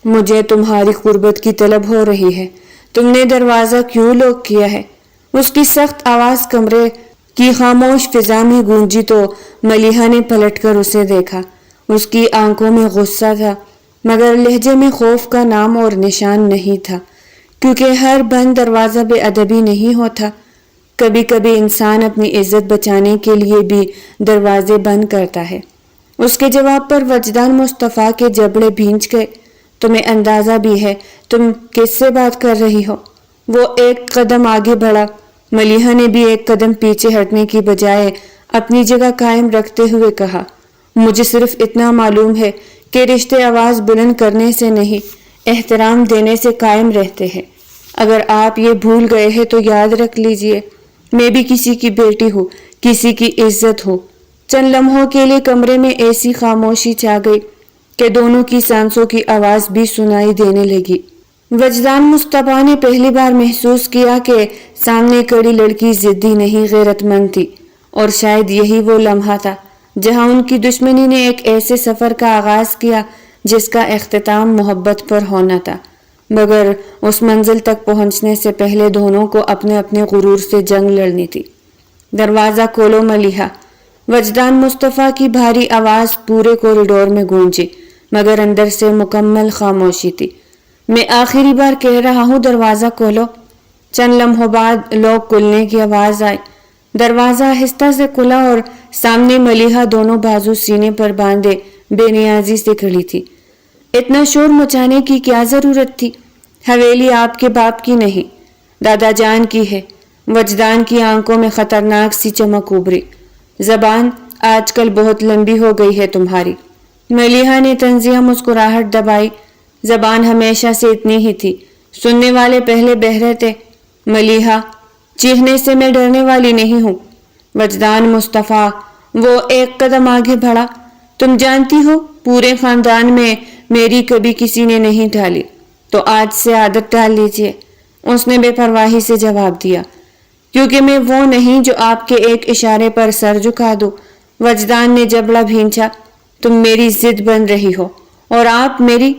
مجھے تمہاری قربت کی طلب ہو رہی ہے، تم نے دروازہ کیوں لوک کیا ہے؟ اس کی سخت آواز کمرے کی خاموش فضا میں گونجی تو ملیحہ نے پلٹ کر اسے دیکھا۔ اس کی آنکھوں میں غصہ تھا، مگر لہجے میں خوف کا نام اور نشان نہیں تھا، کیونکہ ہر بند دروازہ بے ادبی نہیں ہوتا۔ کبھی کبھی انسان اپنی عزت بچانے کے لیے بھی دروازے بند کرتا ہے۔ اس کے جواب پر وجدان مصطفیٰ کے جبڑے بھینچ گئے۔ تمہیں اندازہ بھی ہے تم کس سے بات کر رہی ہو؟ وہ ایک قدم آگے بڑھا۔ ملیحہ نے بھی ایک قدم پیچھے ہٹنے کی بجائے اپنی جگہ قائم رکھتے ہوئے کہا، مجھے صرف اتنا معلوم ہے کہ رشتے آواز بلند کرنے سے نہیں، احترام دینے سے قائم رہتے ہیں۔ اگر آپ یہ بھول گئے ہیں تو یاد رکھ لیجئے، میں بھی کسی کی بیٹی ہوں، کسی کی عزت ہوں۔ چند لمحوں کے لیے کمرے میں ایسی خاموشی چھا گئی کہ دونوں کی سانسوں کی آواز بھی سنائی دینے لگی۔ وجدان مصطفیٰ نے پہلی بار محسوس کیا کہ سامنے کھڑی لڑکی ضدی نہیں، غیرت مند تھی، اور شاید یہی وہ لمحہ تھا جہاں ان کی دشمنی نے ایک ایسے سفر کا آغاز کیا جس کا اختتام محبت پر ہونا تھا، مگر اس منزل تک پہنچنے سے پہلے دونوں کو اپنے اپنے غرور سے جنگ لڑنی تھی۔ دروازہ کھولو ملیحہ، وجدان مصطفیٰ کی بھاری آواز پورے کوریڈور میں گونجی، مگر اندر سے مکمل خاموشی تھی۔ میں آخری بار کہہ رہا ہوں، دروازہ کھولو۔ چند لمحوں بعد لوک کھلنے کی آواز آئی۔ دروازہ آہستہ سے کھلا اور سامنے ملیحہ دونوں بازو سینے پر باندھے بے نیازی سے کھڑی تھی۔ اتنا شور مچانے کی کیا ضرورت تھی؟ حویلی آپ کے باپ کی نہیں، دادا جان کی ہے۔ وجدان کی آنکھوں میں خطرناک سی چمک ابھری۔ زبان آج کل بہت لمبی ہو گئی ہے تمہاری۔ ملیحہ نے طنزیہ مسکراہٹ دبائی۔ زبان ہمیشہ سے اتنی ہی تھی، سننے والے پہلے بہرے تھے۔ ملیحہ، چیخنے سے میں ڈرنے والی نہیں ہوں۔ وجدان مصطفیٰ، وہ ایک قدم آگے بڑھا۔ تم جانتی ہو، پورے خاندان میں میری کبھی کسی نے نہیں ڈالی، تو آج سے عادت ڈال لیجئے۔ اس نے بے پرواہی سے جواب دیا، کیونکہ میں وہ نہیں جو آپ کے ایک اشارے پر سر جھکا دوں۔ وجدان نے جبڑا بھینچا، تم میری ضد بن رہی ہو اور آپ میری۔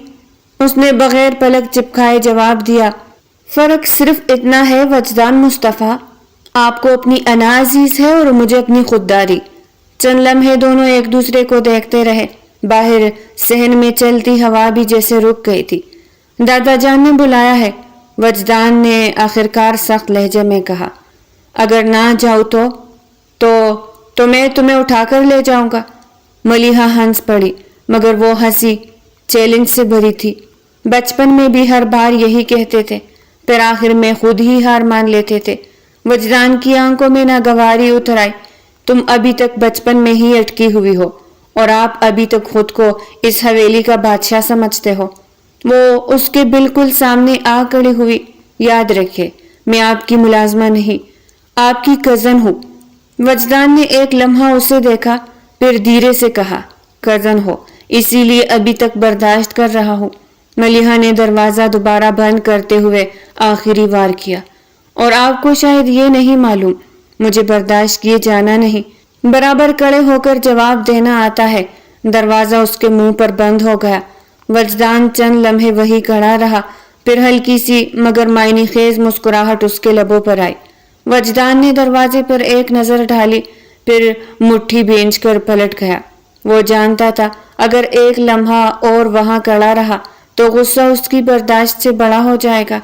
اس نے بغیر پلک چپکائے جواب دیا، فرق صرف اتنا ہے وجدان مصطفیٰ، آپ کو اپنی انا عزیز ہے اور مجھے اپنی خودداری۔ چند لمحے دونوں ایک دوسرے کو دیکھتے رہے۔ باہر صحن میں چلتی ہوا بھی جیسے رک گئی تھی۔ دادا جان نے بلایا ہے، وجدان نے آخرکار سخت لہجے میں کہا۔ اگر نہ جاؤ تو میں تمہیں اٹھا کر لے جاؤں گا۔ ملیحہ ہنس پڑی، مگر وہ ہنسی چیلنج سے بھری تھی۔ بچپن میں بھی ہر بار یہی کہتے تھے، پھر آخر میں خود ہی ہار مان لیتے تھے۔ وجدان کی آنکھوں میں ناگواری اتر آئی۔ تم ابھی تک بچپن میں ہی اٹکی ہوئی ہو، اور آپ ابھی تک خود کو اس حویلی کا بادشاہ سمجھتے ہو۔ وہ اس کے بالکل سامنے آ کھڑی ہوئی۔ یاد رکھے، میں آپ کی ملازمہ نہیں، آپ کی کزن ہوں۔ وجدان نے ایک لمحہ اسے دیکھا، پھر دھیرے سے کہا، کزن ہو، اسی لیے ابھی تک برداشت کر رہا ہوں۔ ملیحہ نے دروازہ دوبارہ بند کرتے ہوئے آخری وار کیا، اور آپ کو شاید یہ نہیں معلوم، مجھے برداشت کیے جانا نہیں، برابر کڑے ہو کر جواب دینا آتا ہے۔ دروازہ اس کے منہ پر بند ہو گیا۔ وجدان چند لمحے وہی کھڑا رہا، پھر ہلکی سی مگر معنی خیز مسکراہٹ اس کے لبوں پر آئی۔ وجدان نے دروازے پر ایک نظر ڈالی، پھر مٹھی بھینچ کر پلٹ گیا۔ وہ جانتا تھا اگر ایک لمحہ اور وہاں کھڑا رہا تو غصہ اس کی برداشت سے بڑا ہو جائے گا۔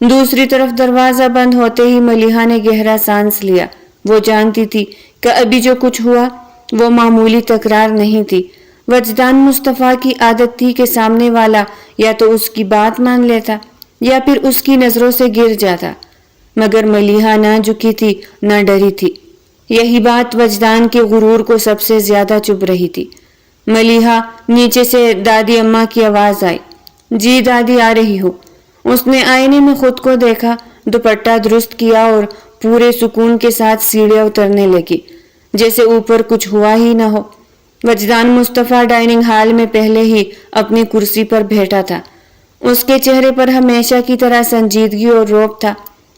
دوسری طرف دروازہ بند ہوتے ہی ملیحہ نے گہرا سانس لیا۔ وہ جانتی تھی کہ ابھی جو کچھ ہوا وہ معمولی تکرار نہیں تھی۔ وجدان مصطفیٰ کی عادت تھی کہ سامنے والا یا تو اس کی بات مان لیتا یا پھر اس کی نظروں سے گر جاتا، مگر ملیحہ نہ جھکی تھی نہ ڈری تھی۔ یہی بات وجدان کے غرور کو سب سے زیادہ چبھ رہی تھی۔ ملیحہ، نیچے سے دادی اماں کی آواز آئی۔ جی دادی، آ رہی ہوں۔ اس نے آئینے میں خود کو دیکھا، دوپٹہ درست کیا اور پورے سکون کے ساتھ سیڑھیاں اترنے لگی، جیسے اوپر کچھ ہوا ہی نہ ہو۔ وجدان مصطفیٰ ڈائننگ ہال میں پہلے ہی اپنی کرسی پر بیٹھا تھا۔ اس کے چہرے پر ہمیشہ کی طرح سنجیدگی اور رعب تھا،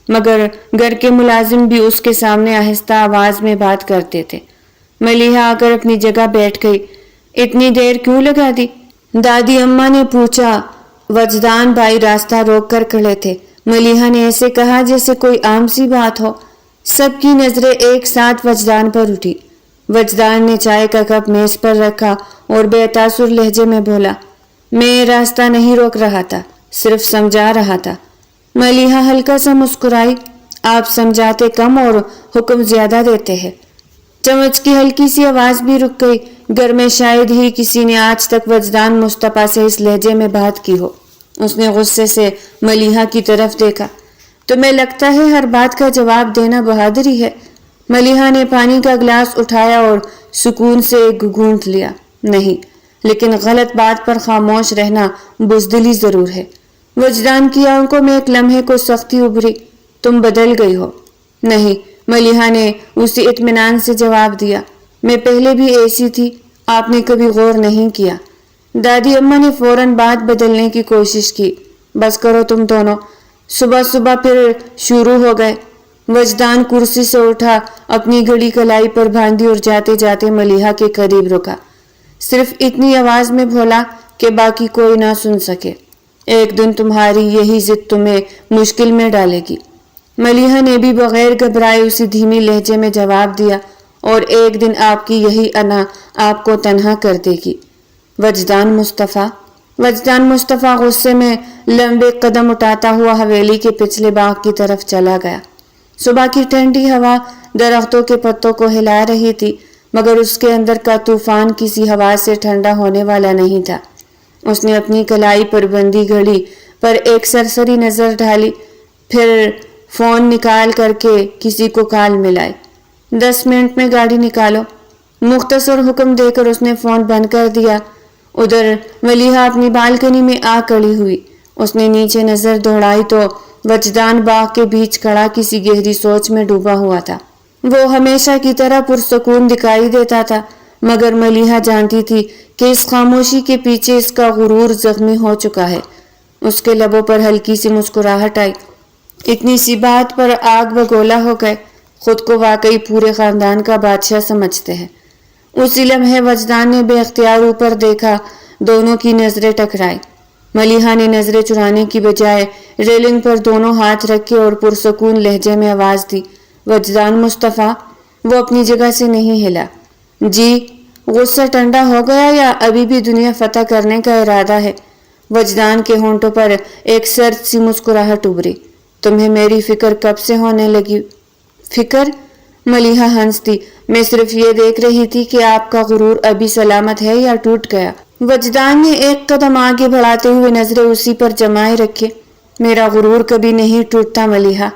مگر گھر کے ملازم بھی اس کے سامنے آہستہ آواز میں بات کرتے تھے۔ ملیحہ آ کر اپنی جگہ بیٹھ گئی۔ اتنی دیر کیوں لگا دی؟ دادی اماں نے پوچھا۔ وجدان بھائی راستہ روک کر کھڑے تھے۔ ملیحہ نے ایسے کہا جیسے کوئی عام سی بات ہو۔ سب کی نظریں ایک ساتھ وجدان پر اٹھی۔ وجدان نے چائے کا کپ میز پر رکھا اور بے تاثر لہجے میں بولا، میں راستہ نہیں روک رہا تھا، صرف سمجھا رہا تھا۔ ملیحہ ہلکا سا مسکرائی، آپ سمجھاتے کم اور حکم زیادہ دیتے ہیں۔ چمچ کی ہلکی سی آواز بھی رک گئی۔ گھر میں شاید ہی کسی نے آج تک وجدان مصطفیٰ سے اس لہجے میں بات کی ہو۔ اس نے غصے سے ملیحہ کی طرف دیکھا۔ تمہیں لگتا ہے ہر بات کا جواب دینا بہادری ہے؟ ملیحہ نے پانی کا گلاس اٹھایا اور سکون سے ایک گھونٹ لیا۔ نہیں، لیکن غلط بات پر خاموش رہنا بزدلی ضرور ہے۔ وجدان کی آنکھوں میں ایک لمحے کو سختی ابھری۔ تم بدل گئی ہو۔ نہیں، ملیحہ نے اسی اطمینان سے جواب دیا، میں پہلے بھی ایسی تھی، آپ نے کبھی غور نہیں کیا۔ دادی اماں نے فوراً بات بدلنے کی کوشش کی۔ بس کرو تم دونوں، صبح صبح پھر شروع ہو گئے۔ وجدان کرسی سے اٹھا، اپنی گھڑی کلائی پر باندھی اور جاتے جاتے ملیحہ کے قریب رکا۔ صرف اتنی آواز میں بولا کہ باقی کوئی نہ سن سکے، ایک دن تمہاری یہی ضد تمہیں مشکل میں ڈالے گی۔ ملیحہ نے بھی بغیر گھبرائے اسی دھیمی لہجے میں جواب دیا، اور ایک دن آپ کی یہی انا آپ کو تنہا کر دے گی۔ وجدان مصطفیٰ غصے میں لمبے قدم اٹھاتا ہوا حویلی کے پچھلے باغ کی طرف چلا گیا۔ صبح کی ٹھنڈی ہوا درختوں کے پتوں کو ہلا رہی تھی، مگر اس کے اندر کا طوفان کسی ہوا سے ٹھنڈا ہونے والا نہیں تھا۔ اس نے اپنی کلائی پر بندھی گھڑی پر ایک سرسری نظر ڈالی، پھر فون نکال کر کے کسی کو کال ملائی۔ 10 منٹ میں گاڑی نکالو۔ مختصر حکم دے کر اس نے فون بند کر دیا۔ ادھر ملیحہ اپنی بالکنی میں آ کھڑی ہوئی۔ اس نے نیچے نظر دوڑائی تو وجدان باغ کے بیچ کھڑا کسی گہری سوچ میں ڈوبا ہوا تھا۔ وہ ہمیشہ کی طرح پرسکون دکھائی دیتا تھا، مگر ملیحہ جانتی تھی کہ اس خاموشی کے پیچھے اس کا غرور زخمی ہو چکا ہے۔ اس کے لبوں پر ہلکی سی مسکراہٹ آئی۔ اتنی سی بات پر آگ بگولا ہو گئے، خود کو واقعی پورے خاندان کا بادشاہ سمجھتے ہیں۔ اسی لمحے وجدان نے بے اختیار اوپر دیکھا، دونوں کی نظریں ٹکرائی۔ ملیحہ نے نظریں چرانے کی بجائے ریلنگ پر دونوں ہاتھ رکھے اور پرسکون لہجے میں آواز دی، وجدان مصطفیٰ۔ وہ اپنی جگہ سے نہیں ہلا۔ جی، غصہ ٹھنڈا ہو گیا یا ابھی بھی دنیا فتح کرنے کا ارادہ ہے؟ وجدان کے ہونٹوں پر ایک سرد سی مسکراہٹ ابھری۔ تمہیں میری فکر کب سے ہونے لگی؟ فکر؟ ملیحہ ہنس دی، میں صرف یہ دیکھ رہی تھی کہ آپ کا غرور ابھی سلامت ہے یا ٹوٹ گیا۔ وجدان نے ایک قدم آگے بڑھاتے ہوئے نظریں اسی پر جمائے رکھے۔ میرا غرور کبھی نہیں ٹوٹتا ملیحہ۔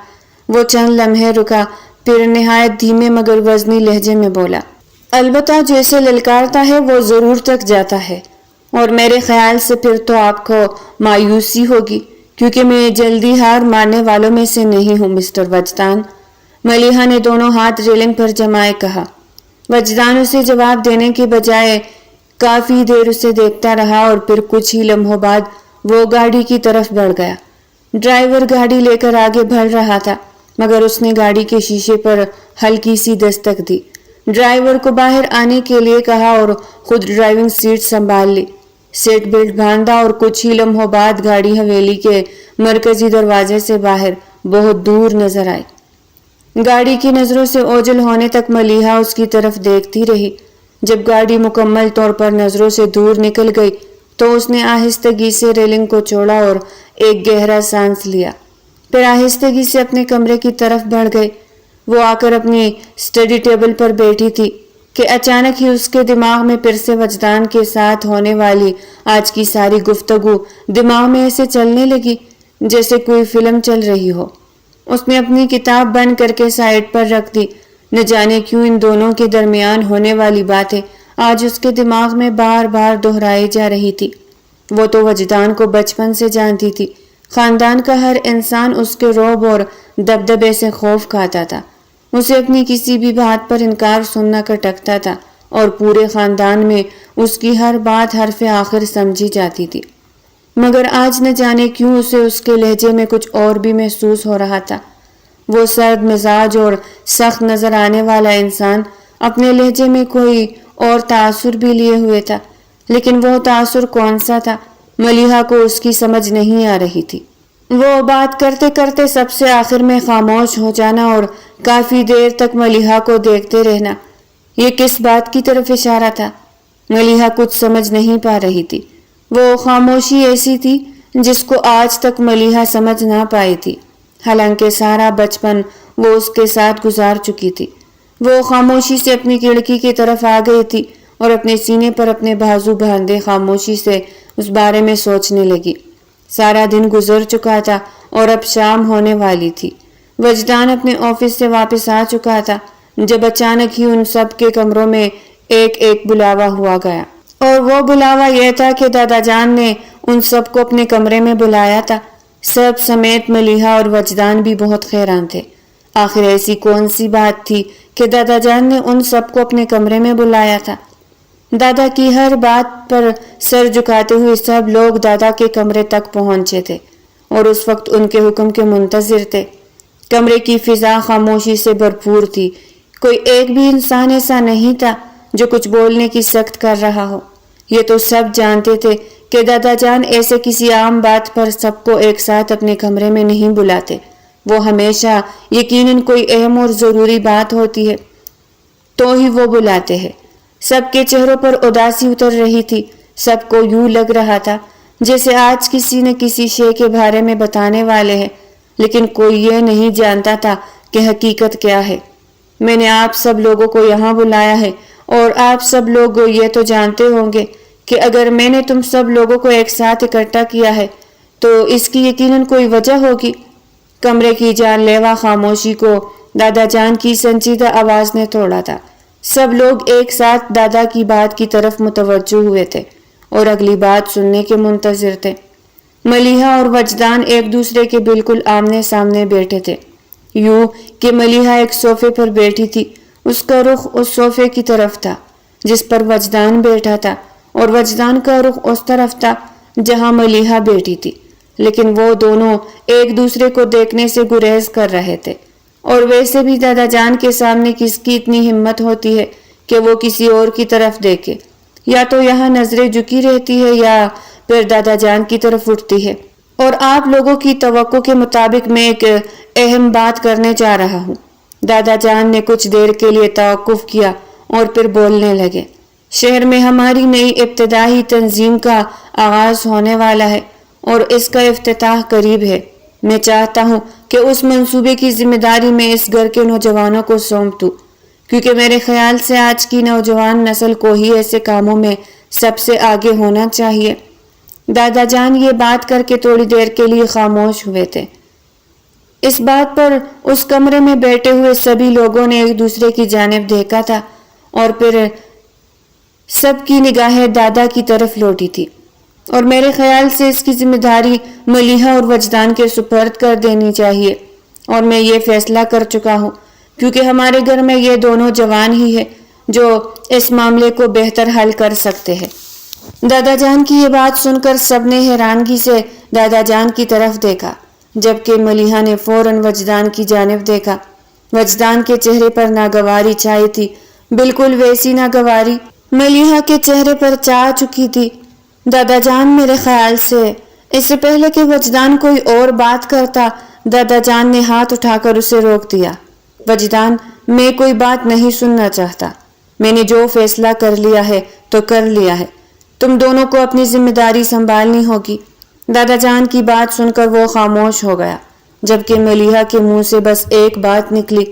وہ چند لمحے رکا، پھر نہایت دھیمے مگر وزنی لہجے میں بولا، البتہ جو اسے للکارتا ہے وہ ضرور تک جاتا ہے، اور میرے خیال سے پھر تو آپ کو مایوسی ہوگی، کیونکہ میں جلدی ہار ماننے والوں میں سے نہیں ہوں مسٹر وجدان۔ ملیحہ نے دونوں ہاتھ ریلنگ پر جمائے کہا۔ وجدان اسے جواب دینے کے بجائے کافی دیر اسے دیکھتا رہا، اور پھر کچھ ہی لمحوں بعد وہ گاڑی کی طرف بڑھ گیا۔ ڈرائیور گاڑی لے کر آگے بڑھ رہا تھا، مگر اس نے گاڑی کے شیشے پر ہلکی سی دستک دی، ڈرائیور کو باہر آنے کے لیے کہا اور خود ڈرائیونگ سیٹ سنبھال لی، سیٹ بیلٹ باندھا، اور کچھ ہی لمحوں بعد گاڑی حویلی کے مرکزی دروازے سے باہر بہت دور نظر آئی۔ گاڑی کی نظروں سے اوجھل ہونے تک ملیحہ اس کی طرف دیکھتی رہی۔ جب گاڑی مکمل طور پر نظروں سے دور نکل گئی تو اس نے آہستگی سے ریلنگ کو چھوڑا اور ایک گہرا سانس لیا، پھر آہستگی سے اپنے کمرے کی طرف بڑھ گئی۔ وہ آ کر اپنی اسٹڈی ٹیبل پر بیٹھی تھی کہ اچانک ہی اس کے دماغ میں پھر سے وجدان کے ساتھ ہونے والی آج کی ساری گفتگو دماغ میں ایسے چلنے لگی جیسے کوئی فلم چل رہی ہو۔ اس نے اپنی کتاب بند کر کے سائیڈ پر رکھ دی۔ نہ جانے کیوں ان دونوں کے درمیان ہونے والی باتیں آج اس کے دماغ میں بار بار دہرائی جا رہی تھی۔ وہ تو وجدان کو بچپن سے جانتی تھی، خاندان کا ہر انسان اس کے رعب اور دبدبے سے خوف کھاتا تھا، اسے اپنی کسی بھی بات پر انکار سننا کٹکتا تھا، اور پورے خاندان میں اس کی ہر بات حرف آخر سمجھی جاتی تھی۔ مگر آج نہ جانے کیوں اسے اس کے لہجے میں کچھ اور بھی محسوس ہو رہا تھا۔ وہ سرد مزاج اور سخت نظر آنے والا انسان اپنے لہجے میں کوئی اور تاثر بھی لیے ہوئے تھا، لیکن وہ تاثر کون سا تھا؟ ملیحہ کو اس کی سمجھ نہیں آ رہی تھی۔ وہ بات کرتے کرتے سب سے آخر میں خاموش ہو جانا اور کافی دیر تک ملیحہ کو دیکھتے رہنا، یہ کس بات کی طرف اشارہ تھا؟ ملیحہ کچھ سمجھ نہیں پا رہی تھی۔ وہ خاموشی ایسی تھی جس کو آج تک ملیحہ سمجھ نہ پائی تھی، حالانکہ سارا بچپن وہ اس کے ساتھ گزار چکی تھی۔ وہ خاموشی سے اپنی کھڑکی کی طرف آ گئی تھی اور اپنے سینے پر اپنے بازو باندھے خاموشی سے اس بارے میں سوچنے لگی۔ سارا دن گزر چکا تھا اور اب شام ہونے والی تھی۔ وجدان اپنے آفس سے واپس آ چکا تھا جب اچانک ہی ان سب کے کمروں میں ایک ایک بلاوا ہوا گیا، اور وہ بلاوا یہ تھا کہ دادا جان نے ان سب کو اپنے کمرے میں بلایا تھا۔ سب سمیت ملیحہ اور وجدان بھی بہت حیران تھے۔ آخر ایسی کون سی بات تھی کہ دادا جان نے ان سب کو اپنے کمرے میں بلایا تھا؟ دادا کی ہر بات پر سر جھکاتے ہوئے سب لوگ دادا کے کمرے تک پہنچے تھے اور اس وقت ان کے حکم کے منتظر تھے۔ کمرے کی فضا خاموشی سے بھرپور تھی، کوئی ایک بھی انسان ایسا نہیں تھا جو کچھ بولنے کی سخت کر رہا ہو۔ یہ تو سب جانتے تھے کہ دادا جان ایسے کسی عام بات پر سب کو ایک ساتھ اپنے کمرے میں نہیں بلاتے، وہ ہمیشہ یقیناً کوئی اہم اور ضروری بات ہوتی ہے تو ہی وہ بلاتے ہیں۔ سب کے چہروں پر اداسی اتر رہی تھی، سب کو یوں لگ رہا تھا جیسے آج کسی نہ کسی شے کے بارے میں بتانے والے ہیں، لیکن کوئی یہ نہیں جانتا تھا کہ حقیقت کیا ہے۔ میں نے آپ سب لوگوں کو یہاں بلایا ہے اور آپ سب لوگ یہ تو جانتے ہوں گے کہ اگر میں نے تم سب لوگوں کو ایک ساتھ اکٹھا کیا ہے تو اس کی یقیناً کوئی وجہ ہوگی۔ کمرے کی جان لیوا خاموشی کو دادا جان کی سنجیدہ آواز نے توڑا تھا۔ سب لوگ ایک ساتھ دادا کی بات کی طرف متوجہ ہوئے تھے اور اگلی بات سننے کے منتظر تھے۔ ملیحہ اور وجدان ایک دوسرے کے بالکل آمنے سامنے بیٹھے تھے، یوں کہ ملیحہ ایک صوفے پر بیٹھی تھی، اس کا رخ اس صوفے کی طرف تھا جس پر وجدان بیٹھا تھا، اور وجدان کا رخ اس طرف تھا جہاں ملیحہ بیٹھی تھی، لیکن وہ دونوں ایک دوسرے کو دیکھنے سے گریز کر رہے تھے۔ اور ویسے بھی دادا جان کے سامنے کس کی اتنی ہمت ہوتی ہے کہ وہ کسی اور کی طرف دیکھے؟ یا تو یہاں نظریں جھکی رہتی ہے یا پھر دادا جان کی طرف اٹھتی ہے۔ اور آپ لوگوں کی توقع کے مطابق میں ایک اہم بات کرنے جا رہا ہوں۔ دادا جان نے کچھ دیر کے لیے توقف کیا اور پھر بولنے لگے۔ شہر میں ہماری نئی ابتدائی تنظیم کا آغاز ہونے والا ہے اور اس کا افتتاح قریب ہے۔ میں چاہتا ہوں کہ اس منصوبے کی ذمہ داری میں اس گھر کے نوجوانوں کو سونپ دوں، کیونکہ میرے خیال سے آج کی نوجوان نسل کو ہی ایسے کاموں میں سب سے آگے ہونا چاہیے۔ دادا جان یہ بات کر کے تھوڑی دیر کے لیے خاموش ہوئے تھے۔ اس بات پر اس کمرے میں بیٹھے ہوئے سبھی لوگوں نے ایک دوسرے کی جانب دیکھا تھا اور پھر سب کی نگاہیں دادا کی طرف لوٹی تھی، اور میرے خیال سے اس کی ذمہ داری ملیحہ اور وجدان کے سپرد کر دینی چاہیے، اور میں یہ فیصلہ کر چکا ہوں کیونکہ ہمارے گھر میں یہ دونوں جوان ہی ہیں جو اس معاملے کو بہتر حل کر سکتے ہیں۔ دادا جان کی یہ بات سن کر سب نے حیرانگی سے دادا جان کی طرف دیکھا، جبکہ ملیحہ نے فوراً وجدان کی جانب دیکھا۔ وجدان کے چہرے پر ناگواری چھائی تھی، بالکل ویسی ناگواری ملیحہ کے چہرے پر چھا چکی تھی۔ دادا جان، میرے خیال سے اس سے پہلے کہ وجدان کوئی اور بات کرتا، دادا جان نے ہاتھ اٹھا کر اسے روک دیا۔ وجدان، میں کوئی بات نہیں سننا چاہتا، میں نے جو فیصلہ کر لیا ہے تو کر لیا ہے، تم دونوں کو اپنی ذمہ داری سنبھالنی ہوگی۔ دادا جان کی بات سن کر وہ خاموش ہو گیا، جبکہ ملیحہ کے منہ سے بس ایک بات نکلی،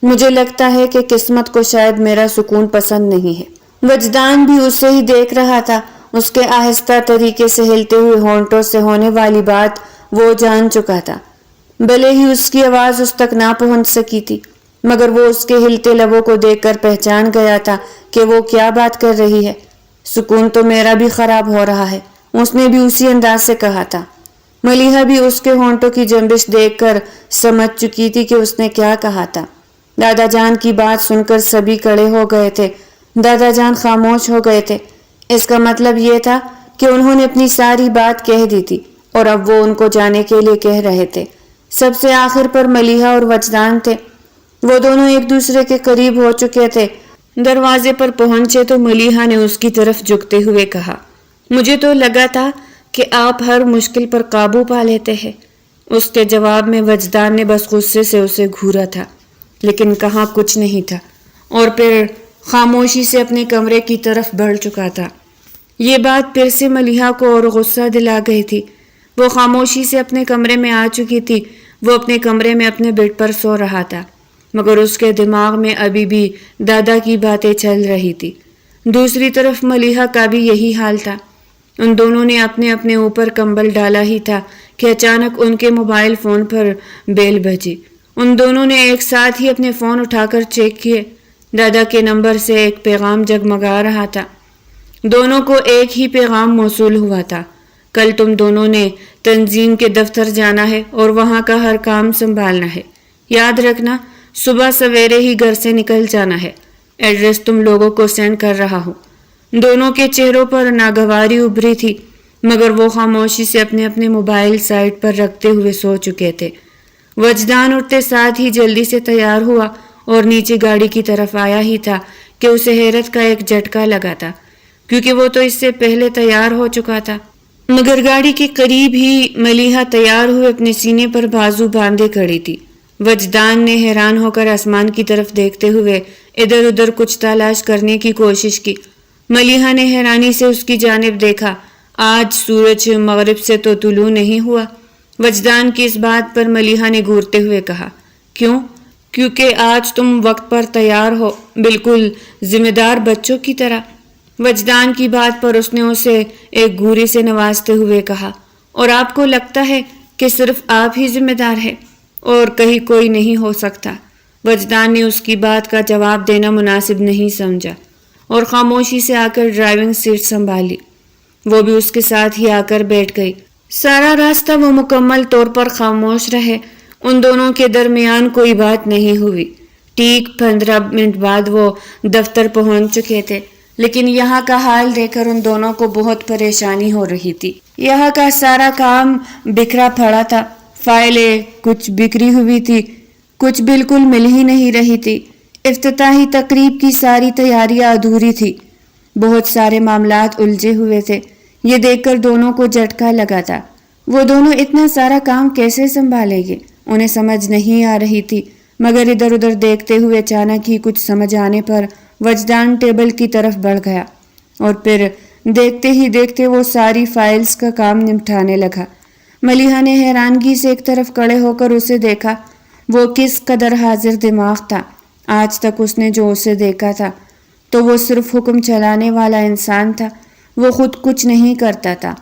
مجھے لگتا ہے کہ قسمت کو شاید میرا سکون پسند نہیں ہے۔ وجدان بھی اسے ہی دیکھ رہا تھا، اس کے آہستہ طریقے سے ہلتے ہوئے ہونٹوں سے ہونے والی بات وہ جان چکا تھا، بھلے ہی اس کی آواز اس تک نہ پہنچ سکی تھی، مگر وہ اس کے ہلتے لبوں کو دیکھ کر پہچان گیا تھا کہ وہ کیا بات کر رہی ہے۔ سکون تو میرا بھی خراب ہو رہا ہے، اس نے بھی اسی انداز سے کہا تھا۔ ملیحہ بھی اس کے ہونٹوں کی جنبش دیکھ کر سمجھ چکی تھی کہ اس نے کیا کہا تھا۔ دادا جان کی بات سن کر سبھی کھڑے ہو گئے تھے، دادا جان خاموش ہو گئے تھے۔ اس کا مطلب یہ تھا کہ انہوں نے اپنی ساری بات کہہ دی تھی اور اب وہ ان کو جانے کے لیے کہہ رہے تھے۔ سب سے آخر پر ملیحہ اور وجدان تھے، وہ دونوں ایک دوسرے کے قریب ہو چکے تھے۔ دروازے پر پہنچے تو ملیحہ نے اس کی طرف جھکتے ہوئے کہا، مجھے تو لگا تھا کہ آپ ہر مشکل پر قابو پا لیتے ہیں۔ اس کے جواب میں وجدان نے بس غصے سے اسے گھورا تھا، لیکن کہاں کچھ نہیں تھا، اور پھر خاموشی سے اپنے کمرے کی طرف بڑھ چکا تھا۔ یہ بات پھر سے ملیحہ کو اور غصہ دلا گئی تھی۔ وہ خاموشی سے اپنے کمرے میں آ چکی تھی۔ وہ اپنے کمرے میں اپنے بیڈ پر سو رہا تھا، مگر اس کے دماغ میں ابھی بھی دادا کی باتیں چل رہی تھی۔ دوسری طرف ملیحہ کا بھی یہی حال تھا۔ ان دونوں نے اپنے اپنے اوپر کمبل ڈالا ہی تھا کہ اچانک ان کے موبائل فون پر بیل بجی۔ ان دونوں نے ایک ساتھ ہی اپنے فون اٹھا کر چیک کیے۔ دادا کے نمبر سے ایک پیغام جگمگا رہا تھا۔ دونوں کو ایک ہی پیغام موصول ہوا تھا: کل تم دونوں نے تنظیم کے دفتر جانا ہے اور وہاں کا ہر کام سنبھالنا ہے۔ یاد رکھنا، صبح سویرے ہی گھر سے نکل جانا ہے۔ ایڈریس تم لوگوں کو سینڈ کر رہا ہوں۔ دونوں کے چہروں پر ناگواری ابھری تھی، مگر وہ خاموشی سے اپنے اپنے موبائل سائٹ پر رکھتے ہوئے سو چکے تھے۔ وجدان اٹھتے ساتھ ہی جلدی سے تیار ہوا اور نیچے گاڑی کی طرف آیا ہی تھا کہ اسے حیرت کا ایک جھٹکا لگا تھا، کیونکہ وہ تو اس سے پہلے تیار ہو چکا تھا۔ مگر گاڑی کے قریب ہی ملیحہ تیار ہوئے اپنے سینے پر بازو باندھے کھڑی تھی۔ وجدان نے حیران ہو کر آسمان کی طرف دیکھتے ہوئے ادھر ادھر کچھ تلاش کرنے کی کوشش کی۔ ملیحہ نے حیرانی سے اس کی جانب دیکھا۔ آج سورج مغرب سے تو طلوع نہیں ہوا۔ وجدان کی اس بات پر ملیحہ نے گھورتے ہوئے کہا، کیوں؟ کیونکہ آج تم وقت پر تیار ہو، بالکل ذمہ دار بچوں کی طرح۔ وجدان کی بات پر اس نے اسے ایک گھوری سے نوازتے ہوئے کہا، اور آپ کو لگتا ہے کہ صرف آپ ہی ذمہ دار ہے اور کہیں کوئی نہیں ہو سکتا؟ وجدان نے اس کی بات کا جواب دینا مناسب نہیں سمجھا اور خاموشی سے آ کر ڈرائیونگ سیٹ سنبھالی۔ وہ بھی اس کے ساتھ ہی آ کر بیٹھ گئی۔ سارا راستہ وہ مکمل طور پر خاموش رہے۔ ان دونوں کے درمیان کوئی بات نہیں ہوئی۔ ٹھیک 15 منٹ بعد وہ دفتر پہنچ چکے تھے، لیکن یہاں کا حال دیکھ کر ان دونوں کو بہت پریشانی ہو رہی تھی۔ یہاں کا سارا کام بکھرا پڑا تھا۔ فائلیں کچھ بکھری ہوئی تھی، کچھ بالکل مل ہی نہیں رہی تھی۔ افتتاحی تقریب کی ساری تیاریاں ادھوری تھی۔ بہت سارے معاملات الجھے ہوئے تھے۔ یہ دیکھ کر دونوں کو جھٹکا لگا تھا۔ وہ دونوں اتنا سارا کام کیسے سنبھالیں گے؟ انہیں سمجھ نہیں آ رہی تھی، مگر ادھر ادھر دیکھتے ہوئے اچانک ہی کچھ سمجھ آنے پر وجدان ٹیبل کی طرف بڑھ گیا اور پھر دیکھتے ہی دیکھتے وہ ساری فائلز کا کام نمٹانے لگا۔ ملیحہ نے حیرانگی سے ایک طرف کھڑے ہو کر اسے دیکھا۔ وہ کس قدر حاضر دماغ تھا۔ آج تک اس نے جو اسے دیکھا تھا تو وہ صرف حکم چلانے والا انسان تھا، وہ خود کچھ نہیں کرتا تھا،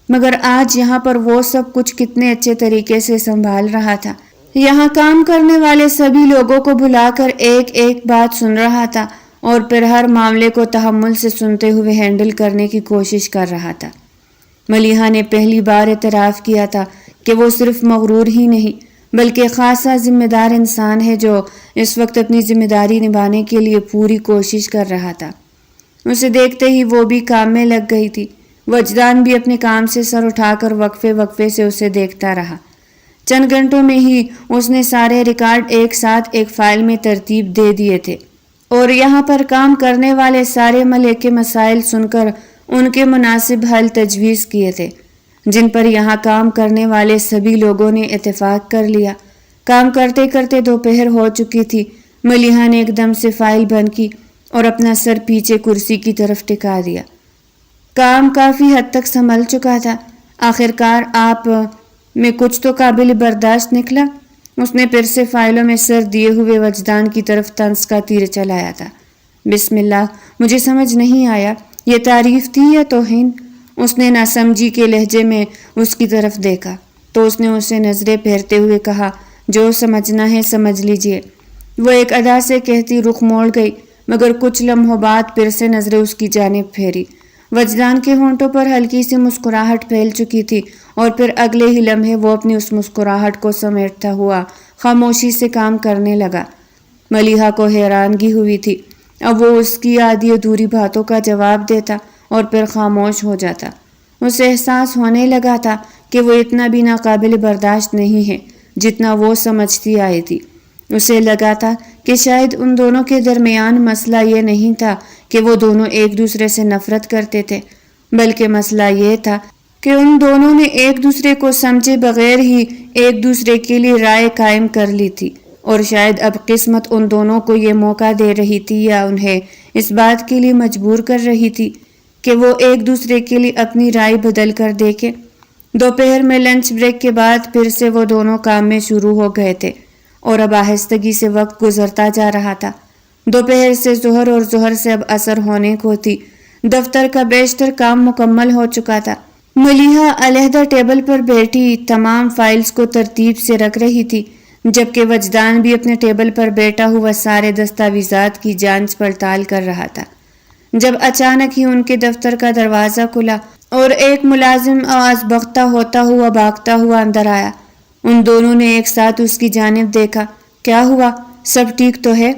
مگر آج یہاں پر وہ سب کچھ کتنے اچھے طریقے سے سنبھال رہا تھا۔ یہاں کام کرنے والے سبھی لوگوں کو بلا کر ایک ایک بات سن رہا تھا اور پھر ہر معاملے کو تحمل سے سنتے ہوئے ہینڈل کرنے کی کوشش کر رہا تھا۔ ملیحہ نے پہلی بار اعتراف کیا تھا کہ وہ صرف مغرور ہی نہیں بلکہ خاصا ذمہ دار انسان ہے جو اس وقت اپنی ذمہ داری نبھانے کے لیے پوری کوشش کر رہا تھا۔ اسے دیکھتے ہی وہ بھی کام میں لگ گئی تھی۔ وجدان بھی اپنے کام سے سر اٹھا کر وقفے وقفے سے اسے دیکھتا رہا۔ چند گھنٹوں میں ہی اس نے سارے ریکارڈ ایک ساتھ ایک فائل میں ترتیب دے دیے تھے اور یہاں پر کام کرنے والے سارے عملے کے مسائل سن کر ان کے مناسب حل تجویز کیے تھے، جن پر یہاں کام کرنے والے سبھی لوگوں نے اتفاق کر لیا۔ کام کرتے کرتے دوپہر ہو چکی تھی۔ ملیحہ نے ایک دم سے فائل بند کی اور اپنا سر پیچھے کرسی کی طرف ٹکا دیا۔ کام کافی حد تک سنبھل چکا تھا۔ آخرکار آپ میں کچھ تو قابل برداشت نکلا۔ اس نے پھر سے فائلوں میں سر دیے ہوئے وجدان کی طرف طنز کا تیر چلایا تھا۔ بسم اللہ، مجھے سمجھ نہیں آیا، یہ تعریف تھی یا توہین؟ اس نے ناسمجھی کے لہجے میں اس کی طرف دیکھا تو اس نے اسے نظریں پھیرتے ہوئے کہا، جو سمجھنا ہے سمجھ لیجئے۔ وہ ایک ادا سے کہتی رخ موڑ گئی، مگر کچھ لمحوں بعد پھر سے نظریں اس کی جانب پھیری۔ وجدان کے ہونٹوں پر ہلکی سی مسکراہٹ پھیل چکی تھی اور پھر اگلے ہی لمحے وہ اپنی اس مسکراہٹ کو سمیٹتا ہوا خاموشی سے کام کرنے لگا۔ ملیحہ کو حیرانگی ہوئی تھی۔ اب وہ اس کی آدھی ادھوری باتوں کا جواب دیتا اور پھر خاموش ہو جاتا۔ اسے احساس ہونے لگا تھا کہ وہ اتنا بھی ناقابل برداشت نہیں ہے جتنا وہ سمجھتی آئی تھی۔ اسے لگا تھا کہ شاید ان دونوں کے درمیان مسئلہ یہ نہیں تھا کہ وہ دونوں ایک دوسرے سے نفرت کرتے تھے، بلکہ مسئلہ یہ تھا کہ ان دونوں نے ایک دوسرے کو سمجھے بغیر ہی ایک دوسرے کے لیے رائے قائم کر لی تھی، اور شاید اب قسمت ان دونوں کو یہ موقع دے رہی تھی یا انہیں اس بات کے لیے مجبور کر رہی تھی کہ وہ ایک دوسرے کے لیے اپنی رائے بدل کر دیکھیں۔ دوپہر میں لنچ بریک کے بعد پھر سے وہ دونوں کام میں شروع ہو گئے تھے، اور اب آہستگی سے وقت گزرتا جا رہا تھا۔ دوپہر سے ظہر اور ظہر سے اب عصر ہونے کو تھی۔ دفتر کا بیشتر کام مکمل ہو چکا تھا۔ ملیحہ علیحدہ ٹیبل پر بیٹھی تمام فائلز کو ترتیب سے رکھ رہی تھی، جبکہ وجدان بھی اپنے ٹیبل پر بیٹھا ہوا سارے دستاویزات کی جانچ پڑتال کر رہا تھا، جب اچانک ہی ان کے دفتر کا دروازہ کھلا اور ایک ملازم آواز بختہ ہوتا ہوا بھاگتا ہوا اندر آیا۔ ان دونوں نے ایک ساتھ اس کی جانب دیکھا۔ کیا ہوا؟ سب ٹھیک تو ہے؟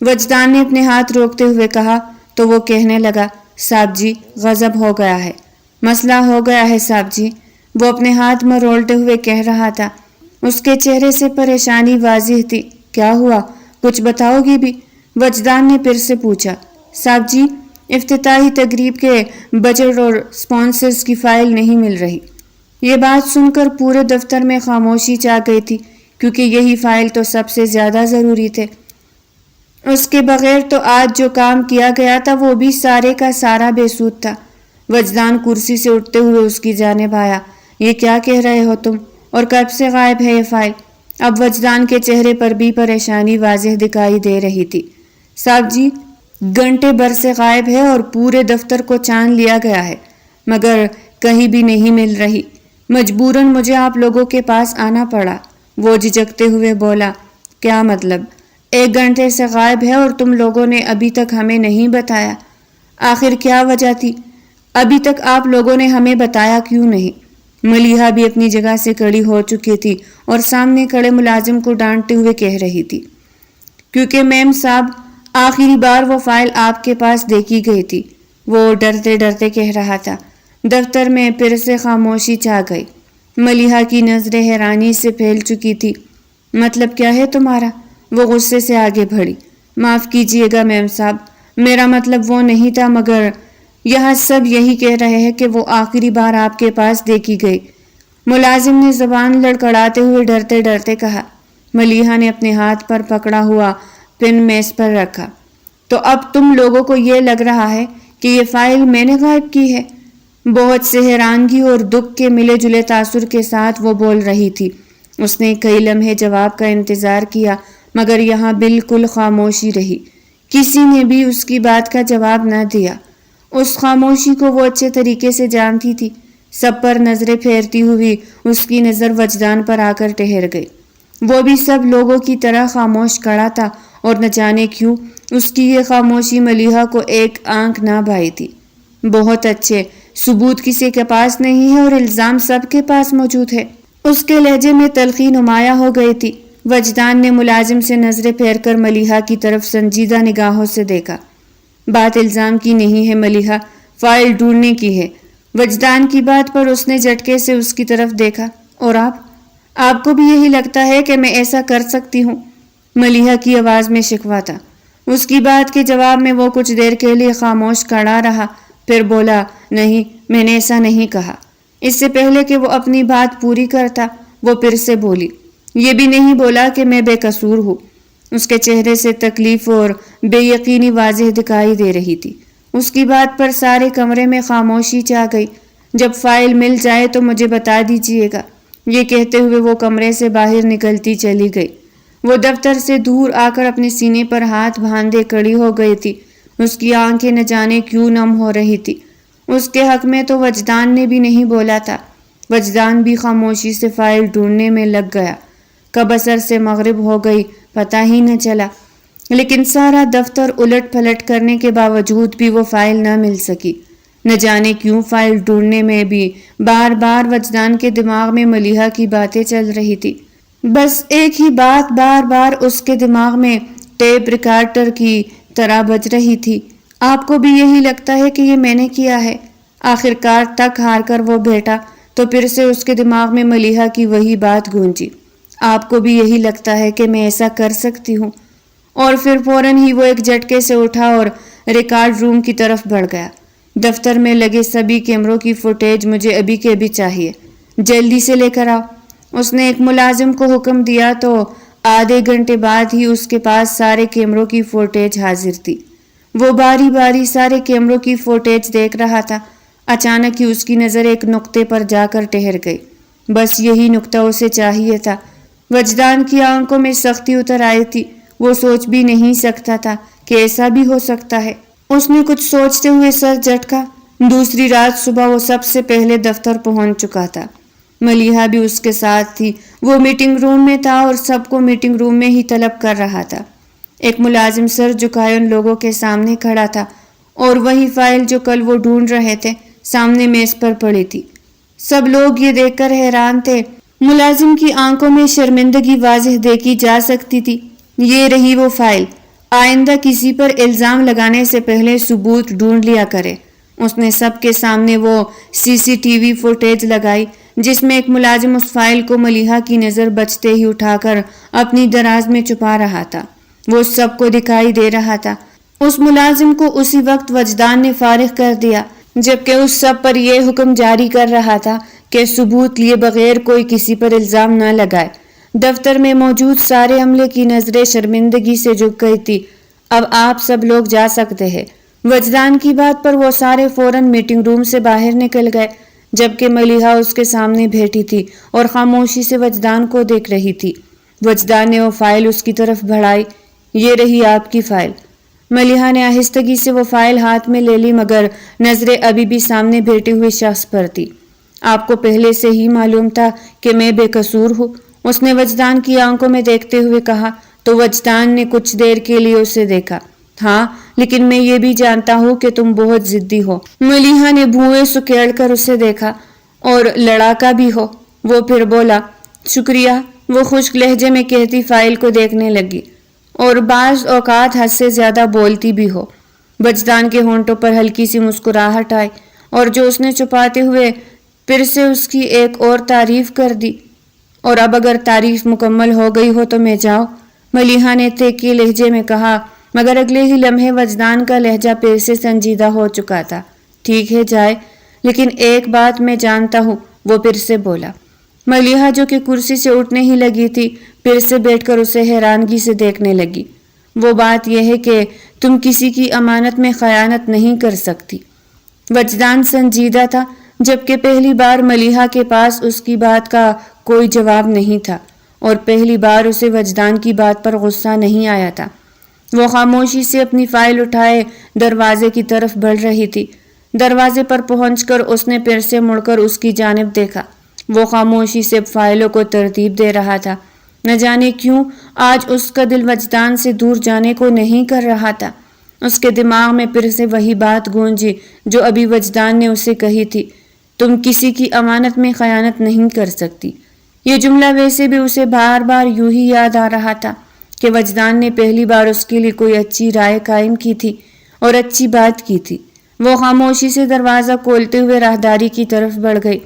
وجدان نے اپنے ہاتھ روکتے ہوئے کہا تو وہ کہنے لگا، صاحب جی غضب ہو گیا ہے، مسئلہ ہو گیا ہے صاحب جی، وہ اپنے ہاتھ مرولتے ہوئے کہہ رہا تھا۔ اس کے چہرے سے پریشانی واضح تھی۔ کیا ہوا؟ کچھ بتاؤ گی بھی؟ وجدان نے پھر سے پوچھا۔ صاحب جی افتتاحی تقریب کے بجٹ اور سپانسرز کی فائل نہیں مل رہی۔ یہ بات سن کر پورے دفتر میں خاموشی چھا گئی تھی، کیونکہ یہی فائل تو سب سے زیادہ ضروری تھے۔ اس کے بغیر تو آج جو کام کیا گیا تھا وہ بھی سارے کا سارا بے سود تھا۔ وجدان کرسی سے اٹھتے ہوئے اس کی جانب آیا۔ یہ کیا کہہ رہے ہو تم؟ اور کب سے غائب ہے یہ فائل؟ اب وجدان کے چہرے پر بھی پریشانی واضح دکھائی دے رہی تھی۔ صاحب جی گھنٹے بھر سے غائب ہے اور پورے دفتر کو چھان لیا گیا ہے، مگر کہیں بھی نہیں مل رہی۔ مجبوراً مجھے آپ لوگوں کے پاس آنا پڑا۔ وہ جھجکتے ہوئے بولا۔ کیا مطلب؟ 1 گھنٹے سے غائب ہے اور تم لوگوں نے ابھی تک ہمیں نہیں بتایا؟ آخر کیا وجہ تھی؟ ابھی تک آپ لوگوں نے ہمیں بتایا کیوں نہیں؟ ملیحہ بھی اپنی جگہ سے کھڑی ہو چکی تھی اور سامنے کھڑے ملازم کو ڈانٹتے ہوئے کہہ رہی تھی، کیونکہ میم صاحب آخری بار وہ فائل آپ کے پاس دیکھی گئی تھی، وہ ڈرتے ڈرتے کہہ رہا تھا۔ دفتر میں پھر سے خاموشی چھا گئی۔ ملیحہ کی نظریں حیرانی سے پھیل چکی تھی۔ مطلب کیا ہے تمہارا؟ وہ غصے سے آگے بڑھی۔ معاف کیجیے گا میم صاحب، میرا مطلب وہ نہیں تھا، مگر یہاں سب یہی کہہ رہے ہیں کہ وہ آخری بار آپ کے پاس دیکھی گئی۔ ملازم نے زبان لڑکھڑاتے ہوئے ڈرتے ڈرتے کہا۔ ملیحہ نے اپنے ہاتھ پر پکڑا ہوا پن میز پر رکھا۔ تو اب تم لوگوں کو یہ لگ رہا ہے کہ یہ فائل میں نے غائب کی ہے؟ بہت سے حیرانگی اور دکھ کے ملے جلے تاثر کے ساتھ وہ بول رہی تھی۔ اس نے کئی لمحے جواب کا انتظار کیا، مگر یہاں بالکل خاموشی رہی۔ کسی نے بھی اس کی بات کا جواب نہ دیا۔ اس خاموشی کو وہ اچھے طریقے سے جانتی تھی۔ سب پر نظریں پھیرتی ہوئی اس کی نظر وجدان پر آ کر ٹھہر گئی۔ وہ بھی سب لوگوں کی طرح خاموش کھڑا تھا، اور نہ جانے کیوں اس کی یہ خاموشی ملیحہ کو ایک آنکھ نہ بھائی تھی۔ بہت اچھے، ثبوت کسی کے پاس نہیں ہے اور الزام سب کے پاس موجود ہے۔ اس کے لہجے میں تلخی نمایاں ہو گئی تھی۔ وجدان نے ملازم سے نظریں پھیر کر ملیحہ کی طرف سنجیدہ نگاہوں سے دیکھا۔ بات الزام کی نہیں ہے ملیحہ، فائل ڈھونڈنے کی ہے۔ وجدان کی بات پر اس نے جھٹکے سے اس کی طرف دیکھا۔ اور آپ کو بھی یہی لگتا ہے کہ میں ایسا کر سکتی ہوں؟ ملیحہ کی آواز میں شکوہ تھا۔ اس کی بات کے جواب میں وہ کچھ دیر کے لیے خاموش کھڑا رہا، پھر بولا، نہیں میں نے ایسا نہیں کہا۔ اس سے پہلے کہ وہ اپنی بات پوری کرتا وہ پھر سے بولی، یہ بھی نہیں بولا کہ میں بے قصور ہوں۔ اس کے چہرے سے تکلیف اور بے یقینی واضح دکھائی دے رہی تھی۔ اس کی بات پر سارے کمرے میں خاموشی چھا گئی۔ جب فائل مل جائے تو مجھے بتا دیجیے گا۔ یہ کہتے ہوئے وہ کمرے سے باہر نکلتی چلی گئی۔ وہ دفتر سے دور آ کر اپنے سینے پر ہاتھ باندھے کھڑی ہو گئی تھی۔ اس کی آنکھیں نہ جانے کیوں نم ہو رہی تھی۔ اس کے حق میں تو وجدان نے بھی نہیں بولا تھا۔ وجدان بھی خاموشی سے فائل ڈھونڈنے میں لگ گیا۔ کب عصر سے مغرب ہو گئی پتہ ہی نہ چلا، لیکن سارا دفتر الٹ پلٹ کرنے کے باوجود بھی وہ فائل نہ مل سکی۔ نہ جانے کیوں فائل ڈھونڈنے میں بھی بار بار وجدان کے دماغ میں ملیحہ کی باتیں چل رہی تھی۔ بس ایک ہی بات بار بار اس کے دماغ میں ٹیپ ریکارڈر کی طرح بج رہی تھی، آپ کو بھی یہی لگتا ہے کہ یہ میں نے کیا ہے؟ آخر کار تک ہار کر وہ بیٹھا تو پھر سے اس کے دماغ میں ملیحہ کی وہی بات گونجی، آپ کو بھی یہی لگتا ہے کہ میں ایسا کر سکتی ہوں؟ اور پھر فوراً ہی وہ ایک جھٹکے سے اٹھا اور ریکارڈ روم کی طرف بڑھ گیا۔ دفتر میں لگے سبھی کیمروں کی فوٹیج مجھے ابھی کے ابھی چاہیے، جلدی سے لے کر آؤ۔ اس نے ایک ملازم کو حکم دیا تو آدھے گھنٹے بعد ہی اس کے پاس سارے کیمروں کی فوٹیج حاضر تھی۔ وہ باری باری سارے کیمروں کی فوٹیج دیکھ رہا تھا۔ اچانک ہی اس کی نظر ایک نقطے پر جا کر ٹھہر گئی۔ بس یہی نقطہ اسے چاہیے تھا۔ وجدان کی آنکھوں میں سختی اتر آئی تھی۔ وہ سوچ بھی نہیں سکتا تھا کہ ایسا بھی ہو سکتا ہے۔ اس نے کچھ سوچتے ہوئے سر جھٹکا۔ دوسری رات صبح وہ سب سے پہلے دفتر پہنچ چکا تھا۔ ملیحہ بھی اس کے ساتھ تھی۔ وہ میٹنگ روم میں تھا اور سب کو میٹنگ روم میں ہی طلب کر رہا تھا۔ ایک ملازم سر جھکائے ان لوگوں کے سامنے کھڑا تھا اور وہی فائل جو کل وہ ڈھونڈ رہے تھے سامنے میز پر پڑی تھی۔ سب لوگ یہ دیکھ کر حیران تھے۔ ملازم کی آنکھوں میں شرمندگی واضح دیکھی جا سکتی تھی۔ یہ رہی وہ فائل، آئندہ کسی پر الزام لگانے سے پہلے ثبوت ڈھونڈ لیا کرے۔ اس نے سب کے سامنے وہ CCTV فوٹیج لگائی جس میں ایک ملازم اس فائل کو ملیحہ کی نظر بچتے ہی اٹھا کر اپنی دراز میں چھپا رہا تھا۔ وہ سب کو دکھائی دے رہا تھا۔ اس ملازم کو اسی وقت وجدان نے فارغ کر دیا جبکہ اس سب پر یہ حکم جاری کر رہا تھا کہ ثبوت لیے بغیر کوئی کسی پر الزام نہ لگائے۔ دفتر میں موجود سارے عملے کی نظریں شرمندگی سے جھک گئی تھی۔ اب آپ سب لوگ جا سکتے ہیں۔ وجدان کی بات پر وہ سارے فوراً میٹنگ روم سے باہر نکل گئے جبکہ ملیحہ اس کے سامنے بیٹھی تھی اور خاموشی سے وجدان کو دیکھ رہی تھی۔ وجدان نے وہ فائل اس کی طرف بڑھائی۔ یہ رہی آپ کی فائل۔ ملیحہ نے آہستگی سے وہ فائل ہاتھ میں لے لی مگر نظریں ابھی بھی سامنے بیٹھے ہوئے شخص پر تھی۔ آپ کو پہلے سے ہی معلوم تھا کہ میں بے قصور ہوں، اس نے وجدان کی آنکھوں میں دیکھتے ہوئے کہا۔ تو وجدان نے کچھ دیر کے لیے اسے دیکھا۔ ہاں، لیکن میں یہ بھی جانتا ہوں کہ تم بہت ضدی ہو۔ ملیحہ نے بھوئیں سکیڑ کر اسے دیکھا۔ اور لڑاکا بھی ہو۔ وہ پھر بولا، شکریہ، وہ خشک لہجے میں کہتی فائل کو دیکھنے لگی۔ اور بعض اوقات حد سے زیادہ بولتی بھی ہو۔ وجدان کے ہونٹوں پر ہلکی سی مسکراہٹ آئی اور جو اس نے چھپاتے ہوئے پھر سے اس کی ایک اور تعریف کر دی۔ اور اب اگر تعریف مکمل ہو گئی ہو تو میں جاؤں، ملیحہ نے تیکھے لہجے میں کہا مگر اگلے ہی لمحے وجدان کا لہجہ پھر سے سنجیدہ ہو چکا تھا۔ ٹھیک ہے جائے، لیکن ایک بات میں جانتا ہوں، وہ پھر سے بولا۔ ملیحہ جو کہ کرسی سے اٹھنے ہی لگی تھی پھر سے بیٹھ کر اسے حیرانگی سے دیکھنے لگی۔ وہ بات یہ ہے کہ تم کسی کی امانت میں خیانت نہیں کر سکتی۔ وجدان سنجیدہ تھا جبکہ پہلی بار ملیحہ کے پاس اس کی بات کا کوئی جواب نہیں تھا اور پہلی بار اسے وجدان کی بات پر غصہ نہیں آیا تھا۔ وہ خاموشی سے اپنی فائل اٹھائے دروازے کی طرف بڑھ رہی تھی۔ دروازے پر پہنچ کر اس نے پھر سے مڑ کر اس کی جانب دیکھا۔ وہ خاموشی سے فائلوں کو ترتیب دے رہا تھا۔ نہ جانے کیوں آج اس کا دل وجدان سے دور جانے کو نہیں کر رہا تھا۔ اس کے دماغ میں پھر سے وہی بات گونجی جو ابھی وجدان نے اسے کہی تھی، تم کسی کی امانت میں خیانت نہیں کر سکتی۔ یہ جملہ ویسے بھی اسے بار بار یوں ہی یاد آ رہا تھا کہ وجدان نے پہلی بار اس کے لیے کوئی اچھی رائے قائم کی تھی اور اچھی بات کی تھی۔ وہ خاموشی سے دروازہ کھولتے ہوئے راہداری کی طرف بڑھ گئی۔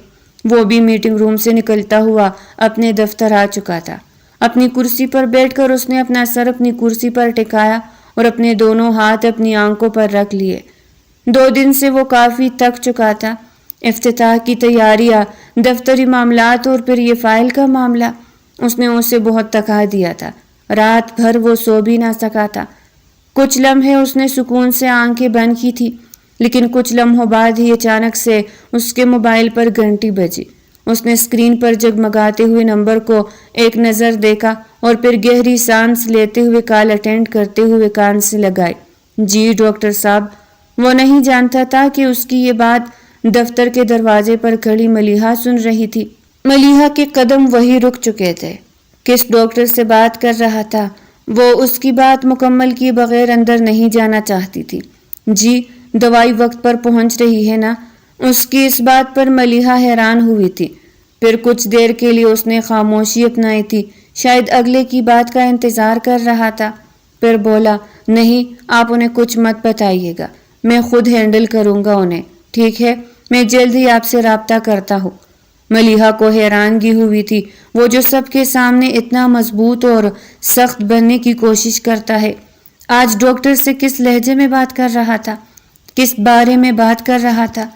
وہ بھی میٹنگ روم سے نکلتا ہوا اپنے دفتر آ چکا تھا۔ اپنی کرسی پر بیٹھ کر اس نے اپنا سر اپنی کرسی پر ٹکایا اور اپنے دونوں ہاتھ اپنی آنکھوں پر رکھ لیے۔ 2 دن سے وہ کافی تھک چکا تھا۔ افتتاح کی تیاریاں، دفتری معاملات اور پھر یہ فائل کا معاملہ، اس نے اسے بہت تھکا دیا تھا۔ رات بھر وہ سو بھی نہ سکا تھا۔ کچھ لمحے اس نے سکون سے آنکھیں بند کی تھی لیکن کچھ لمحوں بعد ہی اچانک سے اس کے موبائل پر گھنٹی بجی۔ اس نے اسکرین پر جگمگاتے ہوئے نمبر کو ایک نظر دیکھا اور پھر گہری سانس لیتے ہوئے کال اٹینڈ کرتے ہوئے کان سے لگائی۔ جی ڈاکٹر صاحب۔ وہ نہیں جانتا تھا کہ اس کی یہ بات دفتر کے دروازے پر کھڑی ملیحہ سن رہی تھی۔ ملیحہ کے قدم وہی رک چکے تھے۔ کس ڈاکٹر سے بات کر رہا تھا؟ وہ اس کی بات مکمل کیے بغیر اندر نہیں جانا چاہتی تھی۔ جی، دوائی وقت پر پہنچ رہی ہے نا؟ اس کی اس بات پر ملیحہ حیران ہوئی تھی۔ پھر کچھ دیر کے لیے اس نے خاموشی اپنائی تھی، شاید اگلے کی بات کا انتظار کر رہا تھا۔ پھر بولا، نہیں، آپ انہیں کچھ مت بتائیے گا، میں خود ہینڈل کروں گا انہیں، ٹھیک ہے؟ میں جلد ہی آپ سے رابطہ کرتا ہوں۔ ملیحہ کو حیرانگی ہوئی تھی، وہ جو سب کے سامنے اتنا مضبوط اور سخت بننے کی کوشش کرتا ہے، آج ڈاکٹر سے کس لہجے میں بات کر رہا تھا؟ کس بارے میں بات کر رہا تھا؟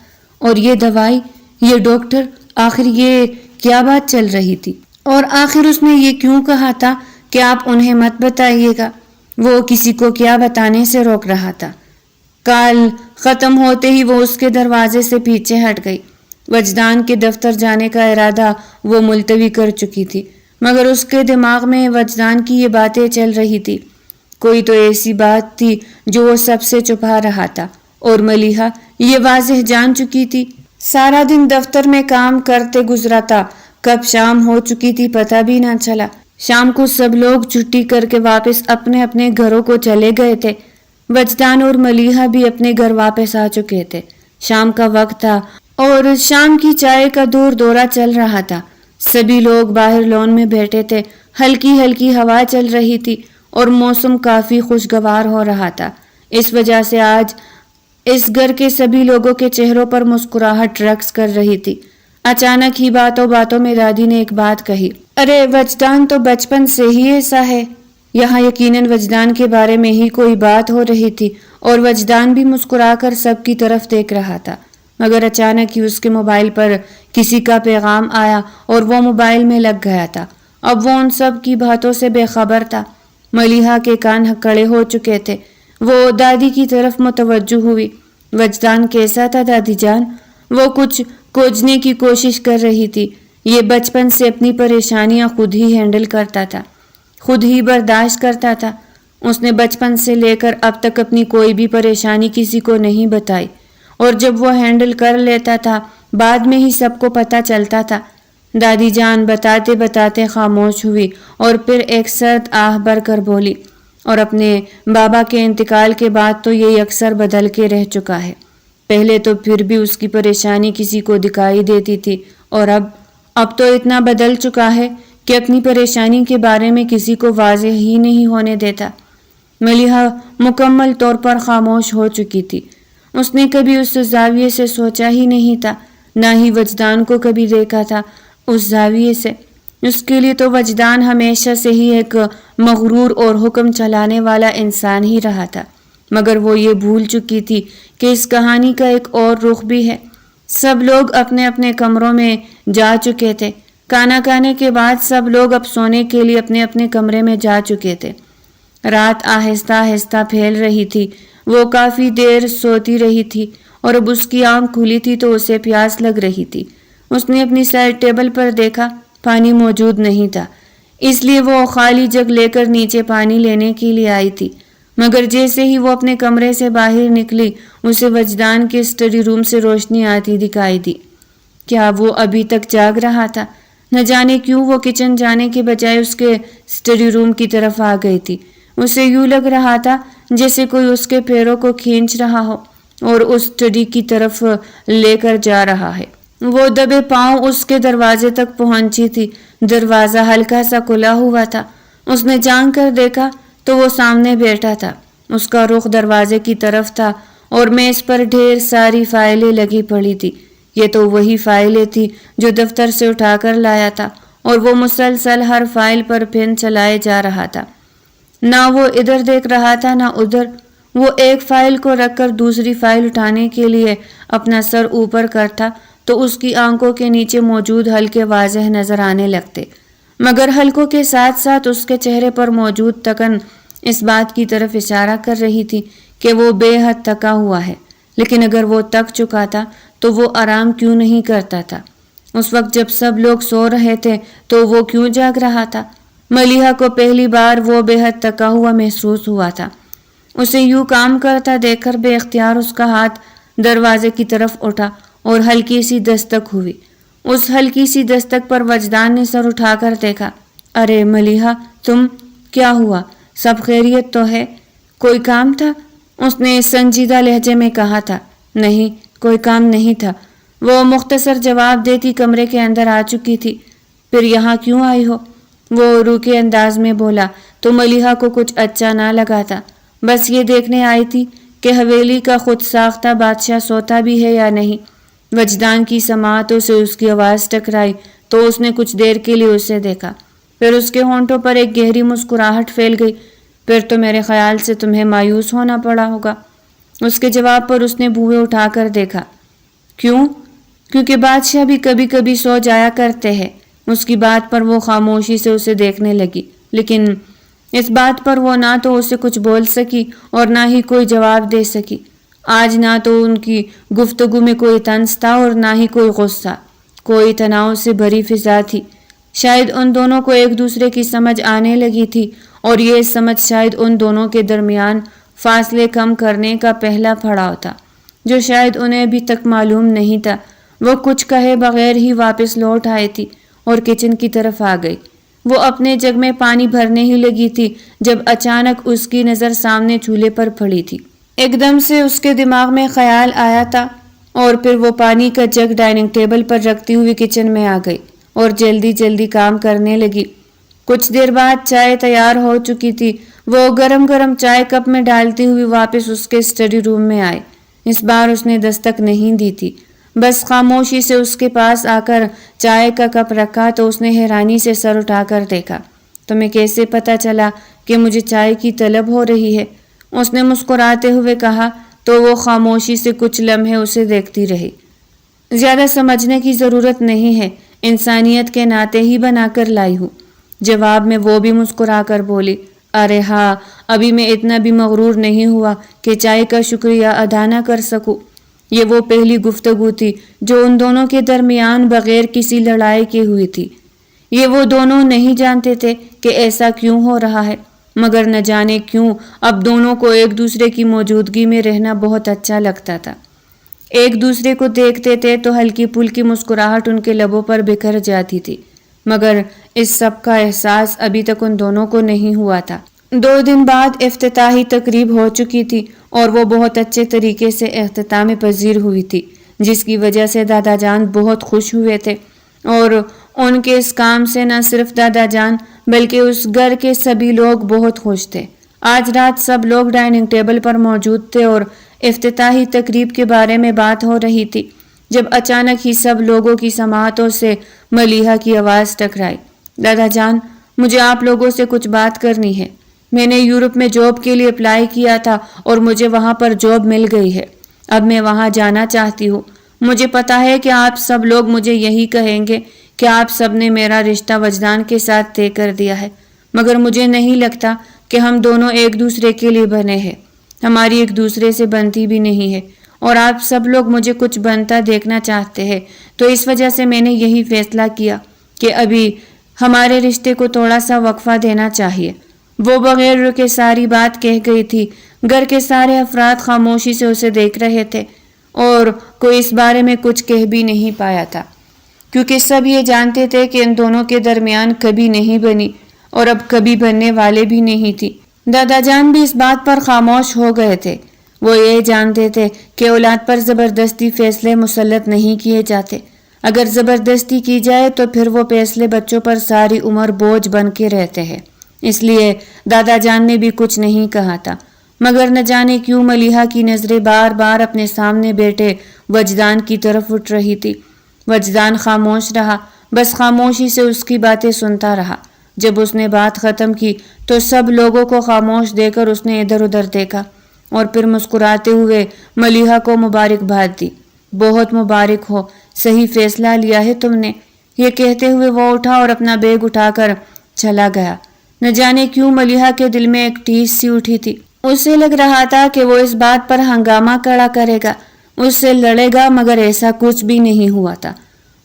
اور یہ دوائی، یہ ڈاکٹر، آخر یہ کیا بات چل رہی تھی؟ اور آخر اس نے یہ کیوں کہا تھا کہ آپ انہیں مت بتائیے گا؟ وہ کسی کو کیا بتانے سے روک رہا تھا؟ کال ختم ہوتے ہی وہ اس کے دروازے سے پیچھے ہٹ گئی۔ وجدان کے دفتر جانے کا ارادہ وہ ملتوی کر چکی تھی، مگر اس کے دماغ میں وجدان کی یہ باتیں چل رہی تھی۔ کوئی تو ایسی بات تھی جو وہ سب سے چھپا رہا تھا، اور ملیحہ یہ واضح جان چکی تھی۔ سارا دن دفتر میں کام کرتے گزرا تھا، کب شام ہو چکی تھی پتہ بھی نہ چلا۔ شام کو سب لوگ چھٹی کر کے واپس اپنے اپنے گھروں کو چلے گئے تھے۔ وجدان اور ملیحہ بھی اپنے گھر واپس آ چکے تھے۔ شام کا وقت تھا اور شام کی چائے کا دور دورہ چل رہا تھا۔ سبھی لوگ باہر لون میں بیٹھے تھے، ہلکی ہلکی ہوا چل رہی تھی اور موسم کافی خوشگوار ہو رہا تھا۔ اس وجہ سے آج اس گھر کے سبھی لوگوں کے چہروں پر مسکراہٹ رقص کر رہی تھی۔ اچانک ہی باتوں باتوں میں دادی نے ایک بات کہی، ارے وجدان تو بچپن سے ہی ایسا ہے۔ یہاں یقیناً وجدان کے بارے میں ہی کوئی بات ہو رہی تھی اور وجدان بھی مسکرا کر سب کی طرف دیکھ رہا تھا، مگر اچانک ہی اس کے موبائل پر کسی کا پیغام آیا اور وہ موبائل میں لگ گیا تھا۔ اب وہ ان سب کی باتوں سے بے خبر تھا۔ ملیحہ کے کان کڑے ہو چکے تھے۔ وہ دادی کی طرف متوجہ ہوئی۔ وجدان کیسا تھا دادی جان؟ وہ کچھ کھوجنے کی کوشش کر رہی تھی۔ یہ بچپن سے اپنی پریشانیاں خود ہی ہینڈل کرتا تھا، خود ہی برداشت کرتا تھا۔ اس نے بچپن سے لے کر اب تک اپنی کوئی بھی پریشانی کسی کو نہیں بتائی، اور جب وہ ہینڈل کر لیتا تھا بعد میں ہی سب کو پتہ چلتا تھا۔ دادی جان بتاتے بتاتے خاموش ہوئی اور پھر ایک سرد آہ بھر کر بولی، اور اپنے بابا کے انتقال کے بعد تو یہ اکثر بدل کے رہ چکا ہے۔ پہلے تو پھر بھی اس کی پریشانی کسی کو دکھائی دیتی تھی، اور اب تو اتنا بدل چکا ہے کہ اپنی پریشانی کے بارے میں کسی کو واضح ہی نہیں ہونے دیتا۔ ملیحہ مکمل طور پر خاموش ہو چکی تھی۔ اس نے کبھی اس زاویے سے سوچا ہی نہیں تھا، نہ ہی وجدان کو کبھی دیکھا تھا اس زاویے سے۔ اس کے لیے تو وجدان ہمیشہ سے ہی ایک مغرور اور حکم چلانے والا انسان ہی رہا تھا، مگر وہ یہ بھول چکی تھی کہ اس کہانی کا ایک اور رخ بھی ہے۔ سب لوگ اپنے اپنے کمروں میں جا چکے تھے۔ کھانا کھانے کے بعد سب لوگ اب سونے کے لیے اپنے اپنے کمرے میں جا چکے تھے۔ رات آہستہ آہستہ پھیل رہی تھی۔ وہ کافی دیر سوتی رہی تھی اور اب اس کی آنکھ کھلی تھی تو اسے پیاس لگ رہی تھی۔ اس نے اپنی سائڈ ٹیبل پر دیکھا، پانی موجود نہیں تھا، اس لیے وہ خالی جگ لے کر نیچے پانی لینے کے لیے آئی تھی، مگر جیسے ہی وہ اپنے کمرے سے باہر نکلی اسے وجدان کے اسٹڈی روم سے روشنی آتی دکھائی دی۔ کیا وہ ابھی تک جاگ رہا تھا؟ نہ جانے کیوں وہ کچن جانے کے بجائے اس کے اسٹڈی روم کی طرف آ گئی تھی۔ اسے یوں لگ رہا تھا جیسے کوئی اس کے پیروں کو کھینچ رہا ہو اور اس اسٹڈی کی طرف لے کر جا رہا ہے۔ وہ دبے پاؤں اس کے دروازے تک پہنچی تھی۔ دروازہ ہلکا سا کھلا ہوا تھا۔ اس نے جھانک کر دیکھا تو وہ سامنے بیٹھا تھا۔ اس کا رخ دروازے کی طرف تھا اور میز پر ڈھیر ساری فائلیں لگی پڑی تھی۔ یہ تو وہی فائلیں تھی جو دفتر سے اٹھا کر لایا تھا، اور وہ مسلسل ہر فائل پر پین چلائے جا رہا تھا۔ نہ وہ ادھر دیکھ رہا تھا نہ ادھر۔ وہ ایک فائل کو رکھ کر دوسری فائل اٹھانے کے لیے اپنا سر اوپر کرتا تو اس کی آنکھوں کے نیچے موجود حلقے واضح نظر آنے لگتے، مگر حلقوں کے ساتھ ساتھ اس کے چہرے پر موجود تکن اس بات کی طرف اشارہ کر رہی تھی کہ وہ بے حد تھکا ہوا ہے۔ لیکن اگر وہ تھک چکا تھا تو وہ آرام کیوں نہیں کرتا تھا؟ اس وقت جب سب لوگ سو رہے تھے تو وہ کیوں جاگ رہا تھا؟ ملیحہ کو پہلی بار وہ بے حد تھکا ہوا محسوس ہوا تھا۔ اسے یوں کام کرتا دیکھ کر بے اختیار اس کا ہاتھ دروازے کی طرف اٹھا اور ہلکی سی دستک ہوئی۔ اس ہلکی سی دستک پر وجدان نے سر اٹھا کر دیکھا۔ ارے ملیحہ، تم؟ کیا ہوا؟ سب خیریت تو ہے؟ کوئی کام تھا؟ اس نے سنجیدہ لہجے میں کہا تھا۔ نہیں، کوئی کام نہیں تھا، وہ مختصر جواب دیتی کمرے کے اندر آ چکی تھی۔ پھر یہاں کیوں آئی ہو؟ وہ روکھے انداز میں بولا تو ملیحہ کو کچھ اچھا نہ لگا تھا۔ بس یہ دیکھنے آئی تھی کہ حویلی کا خود ساختہ بادشاہ سوتا بھی ہے یا نہیں۔ وجدان کی سماعتوں سے اس کی آواز ٹکرائی تو اس نے کچھ دیر کے لیے اسے دیکھا، پھر اس کے ہونٹوں پر ایک گہری مسکراہٹ پھیل گئی۔ پھر تو میرے خیال سے تمہیں مایوس ہونا پڑا ہوگا۔ اس کے جواب پر اس نے بھوئے اٹھا کر دیکھا۔ کیوں؟ کیونکہ بادشاہ بھی کبھی کبھی سو جایا کرتے ہیں۔ اس کی بات پر وہ خاموشی سے اسے دیکھنے لگی، لیکن اس بات پر وہ نہ تو اسے کچھ بول سکی اور نہ ہی کوئی جواب دے سکی۔ آج نہ تو ان کی گفتگو میں کوئی طنز تھا اور نہ ہی کوئی غصہ، کوئی تناؤ سے بھری فضا تھی۔ شاید ان دونوں کو ایک دوسرے کی سمجھ آنے لگی تھی، اور یہ سمجھ شاید ان دونوں کے درمیان فاصلے کم کرنے کا پہلا پڑاؤ تھا، جو شاید انہیں ابھی تک معلوم نہیں تھا۔ وہ کچھ کہے بغیر ہی واپس لوٹ آئی تھی اور کچن کی طرف آ گئی۔ وہ اپنے جگ میں پانی بھرنے ہی لگی تھی جب اچانک اس کی نظر سامنے چولہے پر پڑی تھی۔ ایک دم سے اس کے دماغ میں خیال آیا تھا، اور پھر وہ پانی کا جگ ڈائننگ ٹیبل پر رکھتی ہوئی کچن میں آ گئی اور جلدی جلدی کام کرنے لگی۔ کچھ دیر بعد چائے تیار ہو چکی تھی۔ وہ گرم گرم چائے کپ میں ڈالتی ہوئی واپس اس کے اسٹڈی روم میں آئی۔ اس بار اس نے دستک نہیں دی تھی، بس خاموشی سے اس کے پاس آ کر چائے کا کپ رکھا تو اس نے حیرانی سے سر اٹھا کر دیکھا۔ تمہیں کیسے پتا چلا کہ مجھے چائے کی طلب ہو رہی ہے؟ اس نے مسکراتے ہوئے کہا تو وہ خاموشی سے کچھ لمحے اسے دیکھتی رہی۔ زیادہ سمجھنے کی ضرورت نہیں ہے، انسانیت کے ناطے ہی بنا کر لائی ہوں۔ جواب میں وہ بھی مسکرا کر بولی، ارے ہاں، ابھی میں اتنا بھی مغرور نہیں ہوا کہ چائے کا شکریہ ادا نہ کر سکوں۔ یہ وہ پہلی گفتگو تھی جو ان دونوں کے درمیان بغیر کسی لڑائی کے ہوئی تھی۔ یہ وہ دونوں نہیں جانتے تھے کہ ایسا کیوں ہو رہا ہے، مگر نہ جانے کیوں اب دونوں کو ایک دوسرے کی موجودگی میں رہنا بہت اچھا لگتا تھا۔ ایک دوسرے کو دیکھتے تھے تو ہلکی پھلکی مسکراہٹ ان کے لبوں پر بکھر جاتی تھی، مگر اس سب کا احساس ابھی تک ان دونوں کو نہیں ہوا تھا۔ 2 دن بعد افتتاحی تقریب ہو چکی تھی اور وہ بہت اچھے طریقے سے اختتام پذیر ہوئی تھی، جس کی وجہ سے دادا جان بہت خوش ہوئے تھے، اور ان کے اس کام سے نہ صرف دادا جان بلکہ اس گھر کے سبھی لوگ بہت خوش تھے۔ آج رات سب لوگ ڈائننگ ٹیبل پر موجود تھے اور افتتاحی تقریب کے بارے میں بات ہو رہی تھی، جب اچانک ہی سب لوگوں کی سماعتوں سے ملیحہ کی آواز ٹکرائی۔ دادا جان، مجھے آپ لوگوں سے کچھ بات کرنی ہے۔ میں نے یورپ میں جاب کے لیے اپلائی کیا تھا اور مجھے وہاں پر جاب مل گئی ہے۔ اب میں وہاں جانا چاہتی ہوں۔ مجھے پتا ہے کہ آپ سب لوگ مجھے یہی کہیں گے کہ آپ سب نے میرا رشتہ وجدان کے ساتھ طے کر دیا ہے، مگر مجھے نہیں لگتا کہ ہم دونوں ایک دوسرے کے لیے بنے ہیں۔ ہماری ایک دوسرے سے بنتی بھی نہیں ہے، اور آپ سب لوگ مجھے کچھ بنتا دیکھنا چاہتے ہیں، تو اس وجہ سے میں نے یہی فیصلہ کیا کہ ابھی ہمارے رشتے کو تھوڑا سا وقفہ دینا چاہیے۔ وہ بغیر رکے ساری بات کہہ گئی تھی۔ گھر کے سارے افراد خاموشی سے اسے دیکھ رہے تھے اور کوئی اس بارے میں کچھ کہہ بھی نہیں پایا تھا، کیونکہ سب یہ جانتے تھے کہ ان دونوں کے درمیان کبھی نہیں بنی اور اب کبھی بننے والے بھی نہیں تھی۔ دادا جان بھی اس بات پر خاموش ہو گئے تھے۔ وہ یہ جانتے تھے کہ اولاد پر زبردستی فیصلے مسلط نہیں کیے جاتے۔ اگر زبردستی کی جائے تو پھر وہ فیصلے بچوں پر ساری عمر بوجھ بن کے رہتے ہیں۔ اس لیے دادا جان نے بھی کچھ نہیں کہا تھا، مگر نہ جانے کیوں ملیحہ کی نظریں بار بار اپنے سامنے بیٹھے وجدان کی طرف اٹھ رہی تھی۔ وجدان خاموش رہا، بس خاموشی سے اس کی باتیں سنتا رہا۔ جب اس نے بات ختم کی تو سب لوگوں کو خاموش دے کر اس نے ادھر ادھر دیکھا اور پھر مسکراتے ہوئے ملیحہ کو مبارکباد دی۔ بہت مبارک ہو، صحیح فیصلہ لیا ہے تم نے۔ یہ کہتے ہوئے وہ اٹھا اور اپنا بیگ اٹھا کر چلا گیا۔ نہ جانے کیوں ملیحہ کے دل میں ایک ٹھیس سی اٹھی تھی۔ اسے لگ رہا تھا کہ وہ اس بات پر ہنگامہ کھڑا کرے گا، اس سے لڑے گا، مگر ایسا کچھ بھی نہیں ہوا تھا۔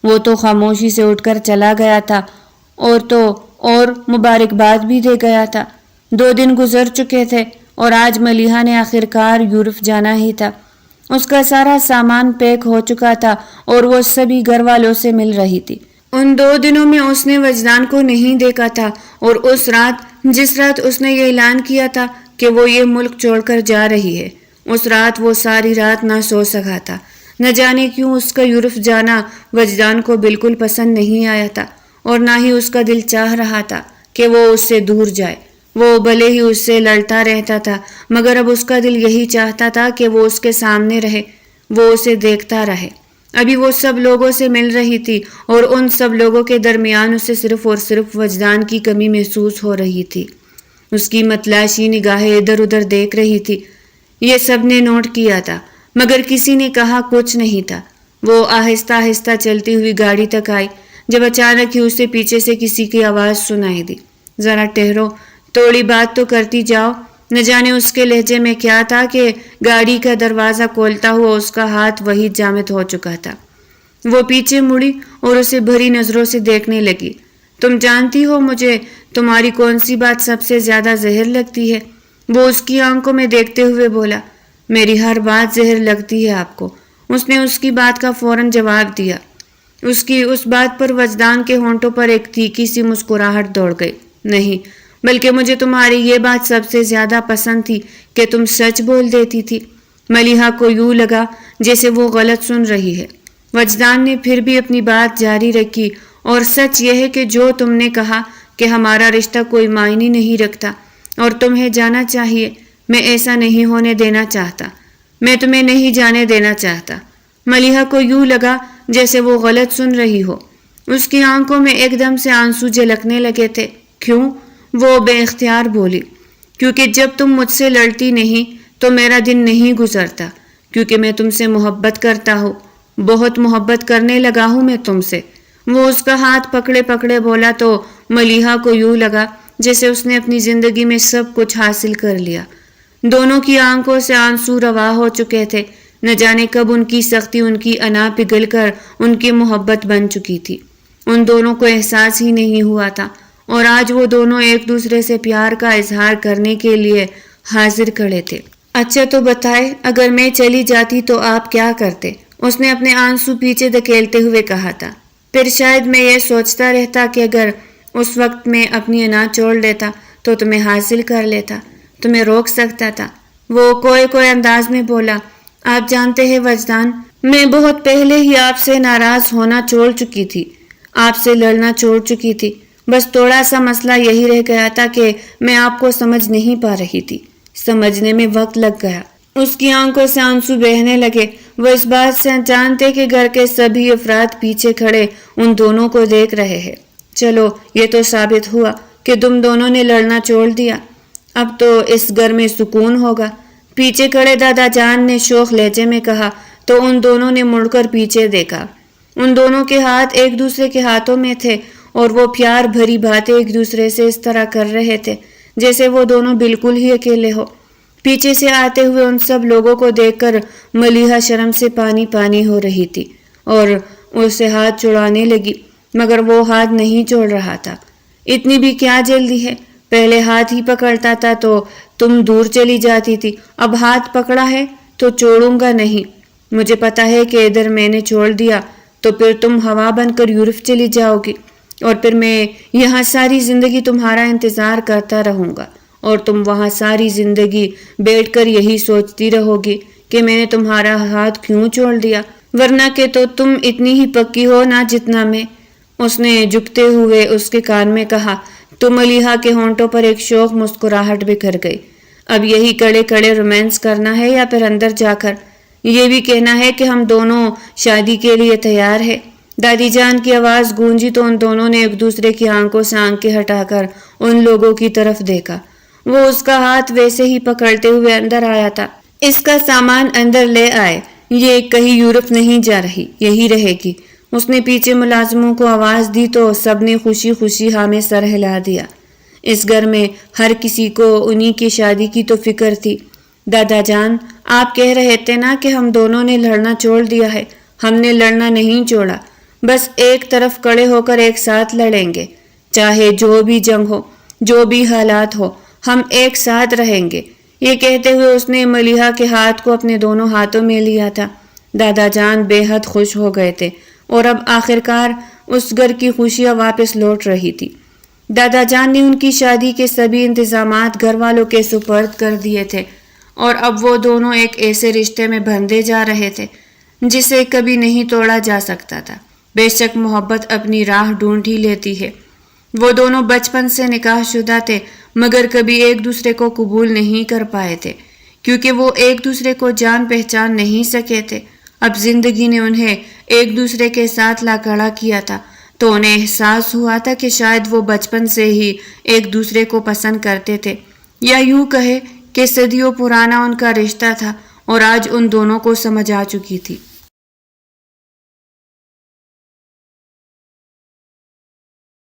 وہ تو خاموشی سے اٹھ کر چلا گیا تھا اور مبارکباد بھی دے گیا تھا۔ 2 دن گزر چکے تھے اور آج ملیحہ نے آخرکار یورپ جانا ہی تھا۔ اس کا سارا سامان پیک ہو چکا تھا اور وہ سبھی گھر والوں سے مل رہی تھی۔ ان 2 دنوں میں اس نے وجدان کو نہیں دیکھا تھا، اور اس رات جس رات اس نے یہ اعلان کیا تھا کہ وہ یہ ملک چھوڑ کر جا رہی ہے، اس رات وہ ساری رات نہ سو سکا تھا۔ نہ جانے کیوں اس کا یورپ جانا وجدان کو بالکل پسند نہیں آیا تھا، اور نہ ہی اس کا دل چاہ رہا تھا کہ وہ اس سے دور جائے۔ وہ بھلے ہی اس سے لڑتا رہتا تھا، مگر اب اس کا دل یہی چاہتا تھا کہ وہ اس کے سامنے رہے، وہ اسے دیکھتا رہے۔ ابھی وہ سب لوگوں سے مل رہی تھی اور ان سب لوگوں کے درمیان اسے صرف اور صرف وجدان کی کمی محسوس ہو رہی تھی۔ اس کی متلاشی نگاہیں ادھر ادھر دیکھ رہی تھی۔ یہ سب نے نوٹ کیا تھا مگر کسی نے کہا کچھ نہیں تھا۔ وہ آہستہ آہستہ چلتی ہوئی گاڑی تک آئی جب اچانک ہی اسے پیچھے سے کسی کی آواز سنائی دی، ذرا ٹھہرو، تھوڑی بات تو کرتی جاؤ۔ نہ جانے اس کے لہجے میں کیا تھا کہ گاڑی کا دروازہ کھولتا ہوا اس کا ہاتھ وہی جامد ہو چکا تھا۔ وہ پیچھے مڑی اور اسے بھری نظروں سے دیکھنے لگی۔ تم جانتی ہو مجھے تمہاری کون سی بات سب سے زیادہ زہر لگتی ہے؟ وہ اس کی آنکھوں میں دیکھتے ہوئے بولا۔ میری ہر بات زہر لگتی ہے آپ کو، اس نے اس کی بات کا فوراً جواب دیا۔ اس کی اس بات پر وجدان کے ہونٹوں پر ایک تیکھی سی مسکراہٹ دوڑ گئی۔ نہیں، بلکہ مجھے تمہاری یہ بات سب سے زیادہ پسند تھی کہ تم سچ بول دیتی تھی۔ ملیحہ کو یوں لگا جیسے وہ غلط سن رہی ہے۔ وجدان نے پھر بھی اپنی بات جاری رکھی، اور سچ یہ ہے کہ جو تم نے کہا کہ ہمارا رشتہ کوئی معنی نہیں رکھتا اور تمہیں جانا چاہیے، میں ایسا نہیں ہونے دینا چاہتا، میں تمہیں نہیں جانے دینا چاہتا۔ ملیحہ کو یوں لگا جیسے وہ غلط سن رہی ہو۔ اس کی آنکھوں میں ایک دم سے آنسو جھلکنے لگے تھے۔ کیوں؟ وہ بے اختیار بولی۔ کیونکہ جب تم مجھ سے لڑتی نہیں تو میرا دن نہیں گزرتا، کیونکہ میں تم سے محبت کرتا ہوں، بہت محبت کرنے لگا ہوں میں تم سے۔ وہ اس کا ہاتھ پکڑے پکڑے بولا تو ملیحہ کو یوں لگا جیسے اس نے اپنی زندگی میں سب کچھ حاصل کر لیا۔ دونوں کی آنکھوں سے آنسو روا ہو چکے تھے۔ نہ جانے کب ان کی سختی ان کی انا پگھل کر ان کی محبت بن چکی تھی۔ ان دونوں کو احساس ہی نہیں ہوا تھا، اور آج وہ دونوں ایک دوسرے سے پیار کا اظہار کرنے کے لیے حاضر کھڑے تھے۔ اچھا تو بتائے، اگر میں چلی جاتی تو آپ کیا کرتے؟ اس نے اپنے آنسو پیچھے دھکیلتے ہوئے کہا تھا۔ پھر شاید میں یہ سوچتا رہتا کہ اگر اس وقت میں اپنی انا چھوڑ لیتا تو تمہیں حاصل کر لیتا، تمہیں روک سکتا تھا۔ وہ کوئی انداز میں بولا۔ آپ جانتے ہیں وجدان، میں بہت پہلے ہی آپ سے ناراض ہونا چھوڑ چکی تھی، آپ سے لڑنا چھوڑ چکی تھی۔ بس تھوڑا سا مسئلہ یہی رہ گیا تھا کہ میں آپ کو سمجھ نہیں پا رہی تھی، سمجھنے میں وقت لگ گیا۔ اس کی آنکھوں سے آنسو بہنے لگے۔ وہ اس بات سے انجان تھے کہ گھر کے سبھی افراد پیچھے کھڑے ان دونوں کو دیکھ رہے ہیں۔ چلو، یہ تو ثابت ہوا کہ تم دونوں نے لڑنا چھوڑ دیا، اب تو اس گھر میں سکون ہوگا۔ پیچھے کھڑے دادا جان نے شوخ لہجے میں کہا تو ان دونوں نے مڑ کر پیچھے دیکھا۔ ان دونوں کے ہاتھ ایک دوسرے کے ہاتھوں میں تھے، اور وہ پیار بھری باتیں ایک دوسرے سے اس طرح کر رہے تھے جیسے وہ دونوں بالکل ہی اکیلے ہو۔ پیچھے سے آتے ہوئے ان سب لوگوں کو دیکھ کر ملیحہ شرم سے پانی پانی ہو رہی تھی اور اسے ہاتھ چھڑانے لگی، مگر وہ ہاتھ نہیں چھوڑ رہا تھا۔ اتنی بھی کیا جلدی ہے؟ پہلے ہاتھ ہی پکڑتا تھا تو تم دور چلی جاتی تھی، اب ہاتھ پکڑا ہے تو چھوڑوں گا نہیں۔ مجھے پتا ہے کہ ادھر میں نے چھوڑ دیا تو پھر تم ہوا بن کر یورپ چلی جاؤ گی، اور پھر میں یہاں ساری زندگی تمہارا انتظار کرتا رہوں گا، اور تم وہاں ساری زندگی بیٹھ کر یہی سوچتی رہو گی کہ میں نے تمہارا ہاتھ کیوں چھوڑ دیا، ورنہ کہ تو تم اتنی ہی پکی ہو نہ جتنا میں۔ اس نے جھکتے ہوئے اس کے کان میں کہا تو ملیحہ کے ہونٹوں پر ایک شوق مسکراہٹ بکھر گئی۔ اب یہی کڑے کڑے رومانس کرنا ہے یا پھر اندر جا کر یہ بھی کہنا ہے کہ ہم دونوں شادی کے لیے تیار ہیں؟ دادی جان کی آواز گونجی تو ان دونوں نے ایک دوسرے کی آنکھوں سے آنکھیں ہٹا کر ان لوگوں کی طرف دیکھا۔ وہ اس کا ہاتھ ویسے ہی پکڑتے ہوئے اندر آیا تھا۔ اس کا سامان اندر لے آئے، یہ کہیں یورپ نہیں جا رہی، یہی رہے گی۔ اس نے پیچھے ملازموں کو آواز دی تو سب نے خوشی خوشی ہاں میں سر ہلا دیا۔ اس گھر میں ہر کسی کو انہی کی شادی کی تو فکر تھی۔ دادا جان، آپ کہہ رہے تھے نا کہ ہم دونوں نے لڑنا چھوڑ دیا ہے۔ ہم نے لڑنا نہیں چھوڑا، بس ایک طرف کڑے ہو کر ایک ساتھ لڑیں گے، چاہے جو بھی جنگ ہو، جو بھی حالات ہو، ہم ایک ساتھ رہیں گے۔ یہ کہتے ہوئے اس نے ملیحہ کے ہاتھ کو اپنے دونوں ہاتھوں میں لیا تھا۔ دادا جان بے حد خوش ہو گئے تھے، اور اب آخرکار اس گھر کی خوشیاں واپس لوٹ رہی تھی۔ دادا جان نے ان کی شادی کے سبھی انتظامات گھر والوں کے سپرد کر دیے تھے، اور اب وہ دونوں ایک ایسے رشتے میں بندھے جا رہے تھے جسے کبھی نہیں توڑا جا سکتا تھا۔ بے شک محبت اپنی راہ ڈھونڈ ہی لیتی ہے۔ وہ دونوں بچپن سے نکاح شدہ تھے، مگر کبھی ایک دوسرے کو قبول نہیں کر پائے تھے، کیونکہ وہ ایک دوسرے کو جان پہچان نہیں سکے تھے۔ اب زندگی نے انہیں ایک دوسرے کے ساتھ لا کھڑا کیا تھا، تو انہیں احساس ہوا تھا کہ شاید وہ بچپن سے ہی ایک دوسرے کو پسند کرتے تھے، یا یوں کہے کہ صدیوں پرانا ان کا رشتہ تھا اور آج ان دونوں کو سمجھ آ چکی تھی۔